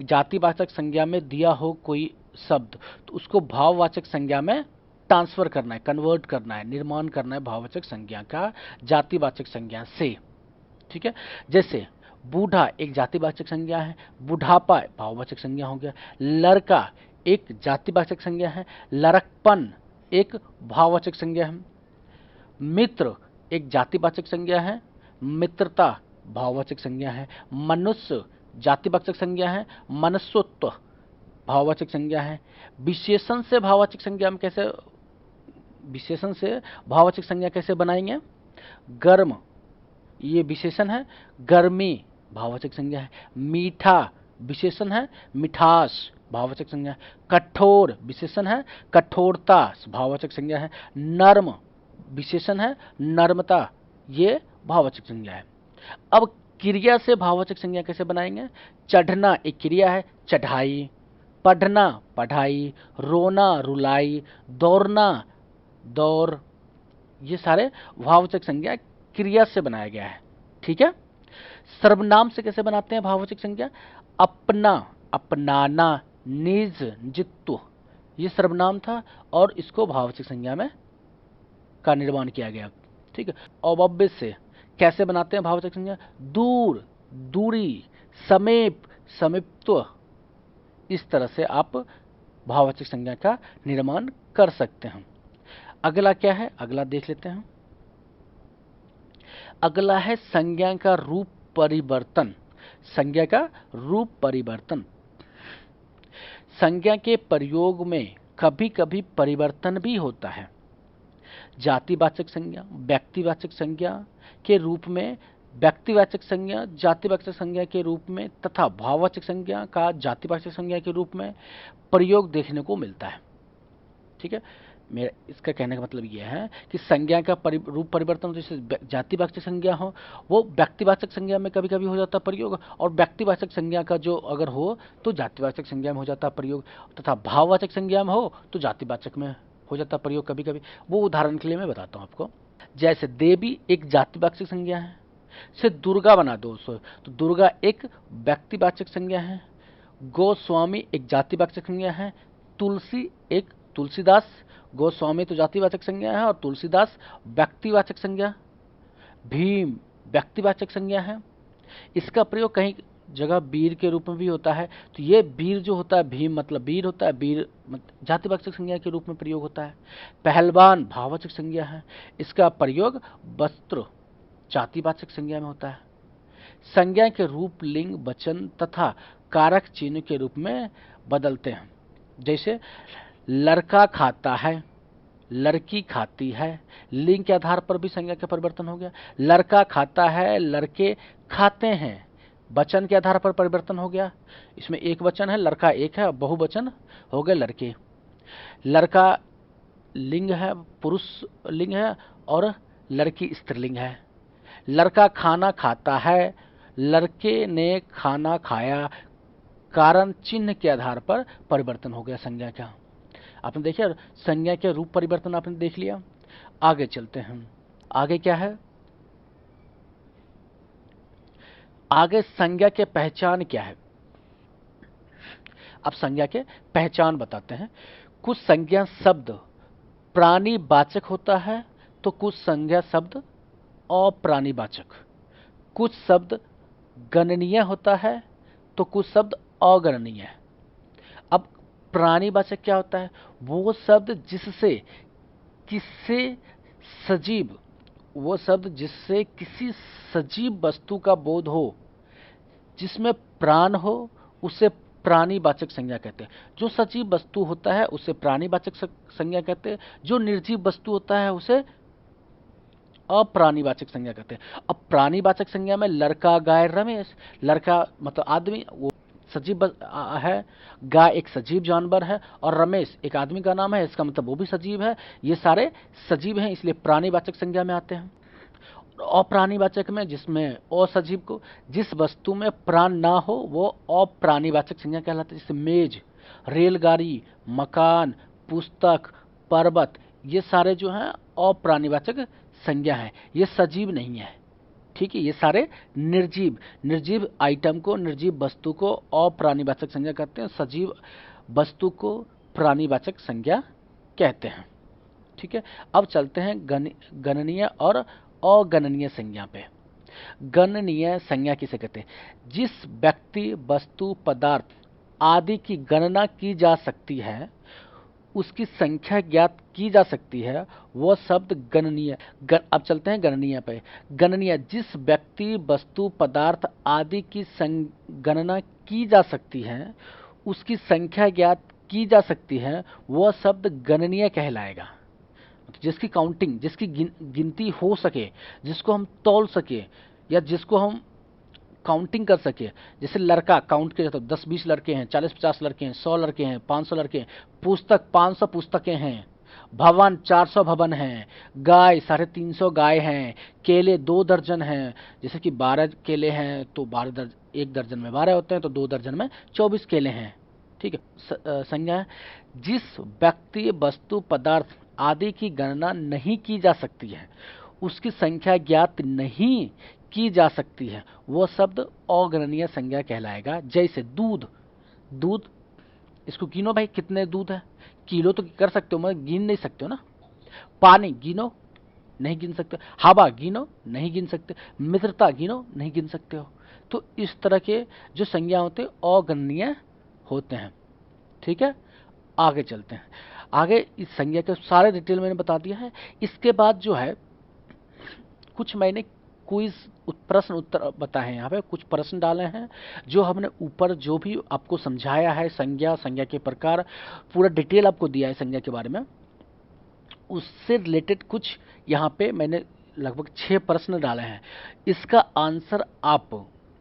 जातिवाचक संज्ञा में दिया हो कोई शब्द तो उसको भाववाचक संज्ञा में ट्रांसफर करना है, कन्वर्ट करना है, निर्माण करना है भाववाचक संज्ञा का जातिवाचक संज्ञा से। ठीक है, जैसे बूढ़ा एक जातिवाचक संज्ञा है, बुढ़ापा भाववाचक संज्ञा हो गया, लड़का एक जातिवाचक संज्ञा है, लड़कपन एक भाववाचक संज्ञा है, मित्र एक जातिवाचक संज्ञा है, मित्रता भाववाचक संज्ञा है, मनुष्य जातिवाचक संज्ञा है, मनुष्यत्व भाववाचक संज्ञा है। विशेषण से भाववाचक संज्ञा में कैसे, विशेषण से भाववाचक संज्ञा कैसे बनाएंगे। गर्म ये विशेषण है, गर्मी भाववाचक संज्ञा है। मीठा विशेषण है, मिठास भाववाचक संज्ञा है। कठोर विशेषण है, कठोरता भाववाचक संज्ञा है। नर्म विशेषण है, नर्मता ये भाववाचक संज्ञा है। अब क्रिया से भाववाचक संज्ञा कैसे बनाएंगे। चढ़ना एक क्रिया है, चढ़ाई, पढ़ना पढ़ाई, रोना रुलाई, दौड़ना दौड़, ये सारे भाववाचक संज्ञा क्रिया से बनाया गया है। ठीक है, सर्वनाम से कैसे बनाते हैं भाववाचक संज्ञा। अपना अपनाना, निज निजित्व ये सर्वनाम था और इसको भाववाचक संज्ञा में का निर्माण किया गया। ठीक है, अव्यय से कैसे बनाते हैं भाववाचक संज्ञा। दूर दूरी, समीप समीपत्व, इस तरह से आप भाववाचक संज्ञा का निर्माण कर सकते हैं। अगला क्या है, अगला देख लेते हैं। अगला है संज्ञा का रूप परिवर्तन। संज्ञा का रूप परिवर्तन, संज्ञा के प्रयोग में कभी कभी परिवर्तन भी होता है। जातिवाचक संज्ञा व्यक्तिवाचक संज्ञा के रूप में, व्यक्तिवाचक संज्ञा जातिवाचक संज्ञा के रूप में तथा भाववाचक संज्ञा का जातिवाचक संज्ञा के रूप में प्रयोग देखने को मिलता है। ठीक है, मेरा इसका कहने का मतलब यह है कि संज्ञा का रूप परिवर्तन, जैसे जातिवाचक संज्ञा हो वो व्यक्तिवाचक संज्ञा में कभी कभी हो जाता है प्रयोग, और व्यक्तिवाचक संज्ञा का जो अगर हो तो जातिवाचक संज्ञा में हो जाता है प्रयोग, तथा भाववाचक संज्ञा में हो तो जातिवाचक में हो जाता है प्रयोग कभी कभी। वो उदाहरण के लिए मैं बताता हूँ आपको। जैसे देवी एक जातिवाचक संज्ञा है, से दुर्गा बना दो तो दुर्गा एक व्यक्तिवाचक संज्ञा है। गोस्वामी एक जातिवाचक संज्ञा है। तुलसी एक तुलसीदास, गोस्वामी तो जातिवाचक संज्ञा है और तुलसीदास व्यक्तिवाचक संज्ञा। भीम व्यक्तिवाचक संज्ञा है। इसका प्रयोग कहीं जगह वीर के रूप में भी होता है, तो ये वीर जो होता है, भीम मतलब वीर होता है, वीर जातिवाचक संज्ञा के रूप में प्रयोग होता है। पहलवान भाववाचक संज्ञा है, इसका प्रयोग वस्त्र जातिवाचक संज्ञा में होता है। संज्ञा के रूप लिंग वचन तथा कारक चिन्ह के रूप में बदलते हैं। जैसे लड़का खाता है, लड़की खाती है, लिंग के आधार पर भी संज्ञा का परिवर्तन हो गया। लड़का खाता है, लड़के खाते हैं, वचन के आधार पर परिवर्तन हो गया। इसमें एक वचन है, लड़का एक है, बहुवचन हो गए लड़के। लड़का लिंग है, पुरुष लिंग है, और लड़की स्त्रीलिंग है। लड़का खाना खाता है, लड़के ने खाना खाया, कारण चिन्ह के आधार पर परिवर्तन हो गया संज्ञा का। आपने देखिए संज्ञा के रूप परिवर्तन आपने देख लिया। आगे चलते हैं, आगे क्या है, आगे संज्ञा के पहचान क्या है। अब संज्ञा के पहचान बताते हैं। कुछ संज्ञा शब्द प्राणीवाचक होता है तो कुछ संज्ञा शब्द अप्राणीवाचक। कुछ शब्द गणनीय होता है तो कुछ शब्द अगणनीय है। अब प्राणीवाचक क्या होता है, वो शब्द जिससे किसी सजीव, वो शब्द जिससे किसी सजीव वस्तु का बोध हो, जिसमें प्राण हो, उसे प्राणीवाचक संज्ञा कहते हैं। जो सजीव वस्तु होता है उसे प्राणीवाचक संज्ञा कहते हैं, जो निर्जीव वस्तु होता है उसे अप्राणीवाचक संज्ञा कहते हैं। अब प्राणीवाचक संज्ञा में लड़का, गाय, रमेश, लड़का मतलब आदमी, वो सजीव है, गाय एक सजीव जानवर है, और रमेश एक आदमी का नाम है, इसका मतलब वो भी सजीव है। ये सारे सजीव हैं, इसलिए प्राणीवाचक संज्ञा में आते हैं। अप्राणीवाचक में, जिसमें असजीव को, जिस वस्तु में प्राण ना हो वो अप्राणीवाचक संज्ञा कहलाती है। जैसे मेज, रेलगाड़ी, मकान, पुस्तक, पर्वत, ये सारे जो हैं अप्राणीवाचक संज्ञा है, ये सजीव नहीं है। ठीक है, ये सारे निर्जीव आइटम को, निर्जीव वस्तु को अप्राणीवाचक संज्ञा कहते हैं, सजीव वस्तु को प्राणीवाचक संज्ञा कहते हैं। ठीक है, अब चलते हैं गणनीय और अगणनीय संज्ञा पे। गणनीय संज्ञा किसे कहते हैं? जिस व्यक्ति, वस्तु, पदार्थ आदि की गणना की जा सकती है, उसकी संख्या ज्ञात की जा सकती है, वह शब्द गणनीय। अब चलते हैं गणनीय पे। गणनीय, जिस व्यक्ति, वस्तु, पदार्थ आदि की गणना की जा सकती है, उसकी संख्या ज्ञात की जा सकती है, वह शब्द गणनीय कहलाएगा। जिसकी काउंटिंग, जिसकी गिनती हो सके, जिसको हम तौल सके, या जिसको हम काउंटिंग कर सके। जैसे लड़का काउंट किया जाता है, 10-20 लड़के हैं, 40-50 लड़के हैं, 100 लड़के हैं, 500 लड़के हैं। पुस्तक 500 पुस्तकें हैं। भवन 400 भवन हैं। गाय 350 गाय हैं। केले 2 दर्जन हैं। जैसे कि 12 केले हैं तो 1 दर्जन में 12 होते हैं, तो 2 दर्जन में 24 केले हैं। ठीक है, संज्ञा है। जिस व्यक्ति, वस्तु, पदार्थ आदि की गणना नहीं की जा सकती है, उसकी संख्या ज्ञात नहीं की जा सकती है, वह शब्द अगणनीय संज्ञा कहलाएगा। जैसे दूध, इसको गिनो भाई, कितने दूध है? किलो तो कर सकते हो, मगर गिन नहीं सकते हो ना। पानी गिनो, नहीं गिन सकते। हवा गिनो, नहीं गिन सकते। मित्रता गिनो, नहीं गिन सकते हो। तो इस तरह के जो संज्ञा होते हैं अगणनीय होते हैं। ठीक है, आगे चलते हैं। आगे इस संज्ञा के सारे डिटेल मैंने बता दिया है। इसके बाद जो है कुछ मैंने क्विज प्रश्न उत्तर बताए हैं, यहाँ पे कुछ प्रश्न डाले हैं जो हमने ऊपर जो भी आपको समझाया है, संज्ञा के प्रकार, पूरा डिटेल आपको दिया है संज्ञा के बारे में, उससे रिलेटेड कुछ यहाँ पे मैंने लगभग 6 प्रश्न डाले हैं। इसका आंसर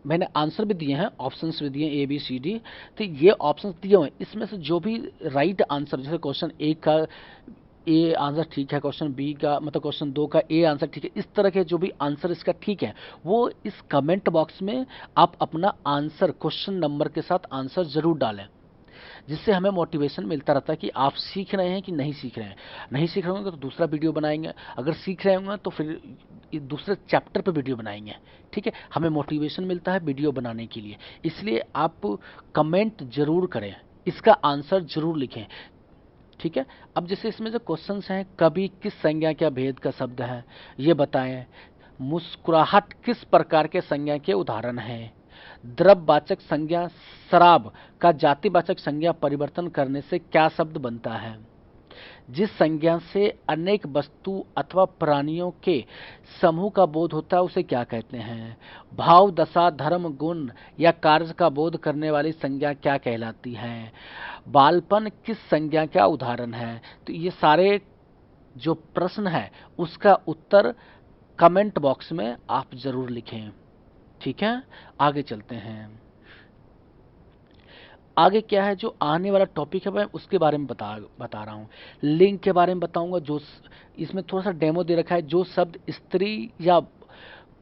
मैंने आंसर भी दिए हैं, ऑप्शंस भी दिए A B C D। तो ये ऑप्शंस दिए हुए हैं, इसमें से जो भी राइट आंसर, जैसे क्वेश्चन 1 का ए आंसर ठीक है, क्वेश्चन बी का मतलब क्वेश्चन 2 का ए आंसर ठीक है, इस तरह के जो भी आंसर इसका ठीक है, वो इस कमेंट बॉक्स में आप अपना आंसर क्वेश्चन नंबर के साथ आंसर जरूर डालें, जिससे हमें मोटिवेशन मिलता रहता है कि आप सीख रहे हैं कि नहीं सीख रहे हैं। नहीं सीख रहे होंगे तो दूसरा वीडियो बनाएंगे, अगर सीख रहे होंगे तो फिर दूसरे चैप्टर पे वीडियो बनाएंगे। ठीक है, हमें मोटिवेशन मिलता है वीडियो बनाने के लिए, इसलिए आप कमेंट जरूर करें, इसका आंसर जरूर लिखें। ठीक है, अब जैसे इसमें जो क्वेश्चंस हैं, कभी किस संज्ञा के भेद का शब्द है, ये बताएं। मुस्कुराहट किस प्रकार के संज्ञा के उदाहरण हैं। द्रव्यवाचक संज्ञा शराब का जातिवाचक संज्ञा परिवर्तन करने से क्या शब्द बनता है। जिस संज्ञा से अनेक वस्तु अथवा प्राणियों के समूह का बोध होता है उसे क्या कहते हैं। भाव, दशा, धर्म, गुण या कार्य का बोध करने वाली संज्ञा क्या कहलाती है। बालपन किस संज्ञा का उदाहरण है। तो ये सारे जो प्रश्न है उसका उत्तर कमेंट बॉक्स में आप जरूर लिखें। ठीक है, आगे चलते हैं। आगे क्या है, जो आने वाला टॉपिक है मैं उसके बारे में बता रहा हूँ। लिंग के बारे में बताऊंगा, जो इसमें थोड़ा सा डेमो दे रखा है। जो शब्द स्त्री या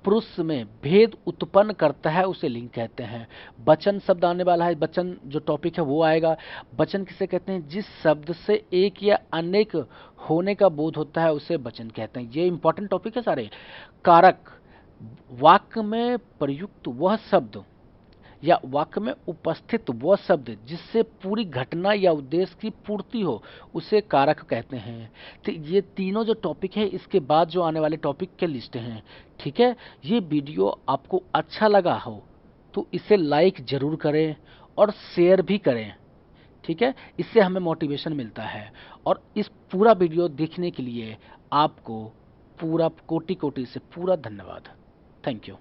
पुरुष में भेद उत्पन्न करता है उसे लिंग कहते हैं। वचन शब्द आने वाला है, वचन जो टॉपिक है वो आएगा। वचन किसे कहते हैं, जिस शब्द से एक या अनेक होने का बोध होता है उसे वचन कहते हैं। ये इंपॉर्टेंट टॉपिक है सारे। कारक, वाक्य में प्रयुक्त वह शब्द या वाक्य में उपस्थित वह शब्द जिससे पूरी घटना या उद्देश्य की पूर्ति हो उसे कारक कहते हैं। तो ये तीनों जो टॉपिक है, इसके बाद जो आने वाले टॉपिक के लिस्ट हैं। ठीक है, ये वीडियो आपको अच्छा लगा हो तो इसे लाइक जरूर करें और शेयर भी करें। ठीक है, इससे हमें मोटिवेशन मिलता है। और इस पूरा वीडियो देखने के लिए आपको पूरा कोटि से पूरा धन्यवाद। Thank you.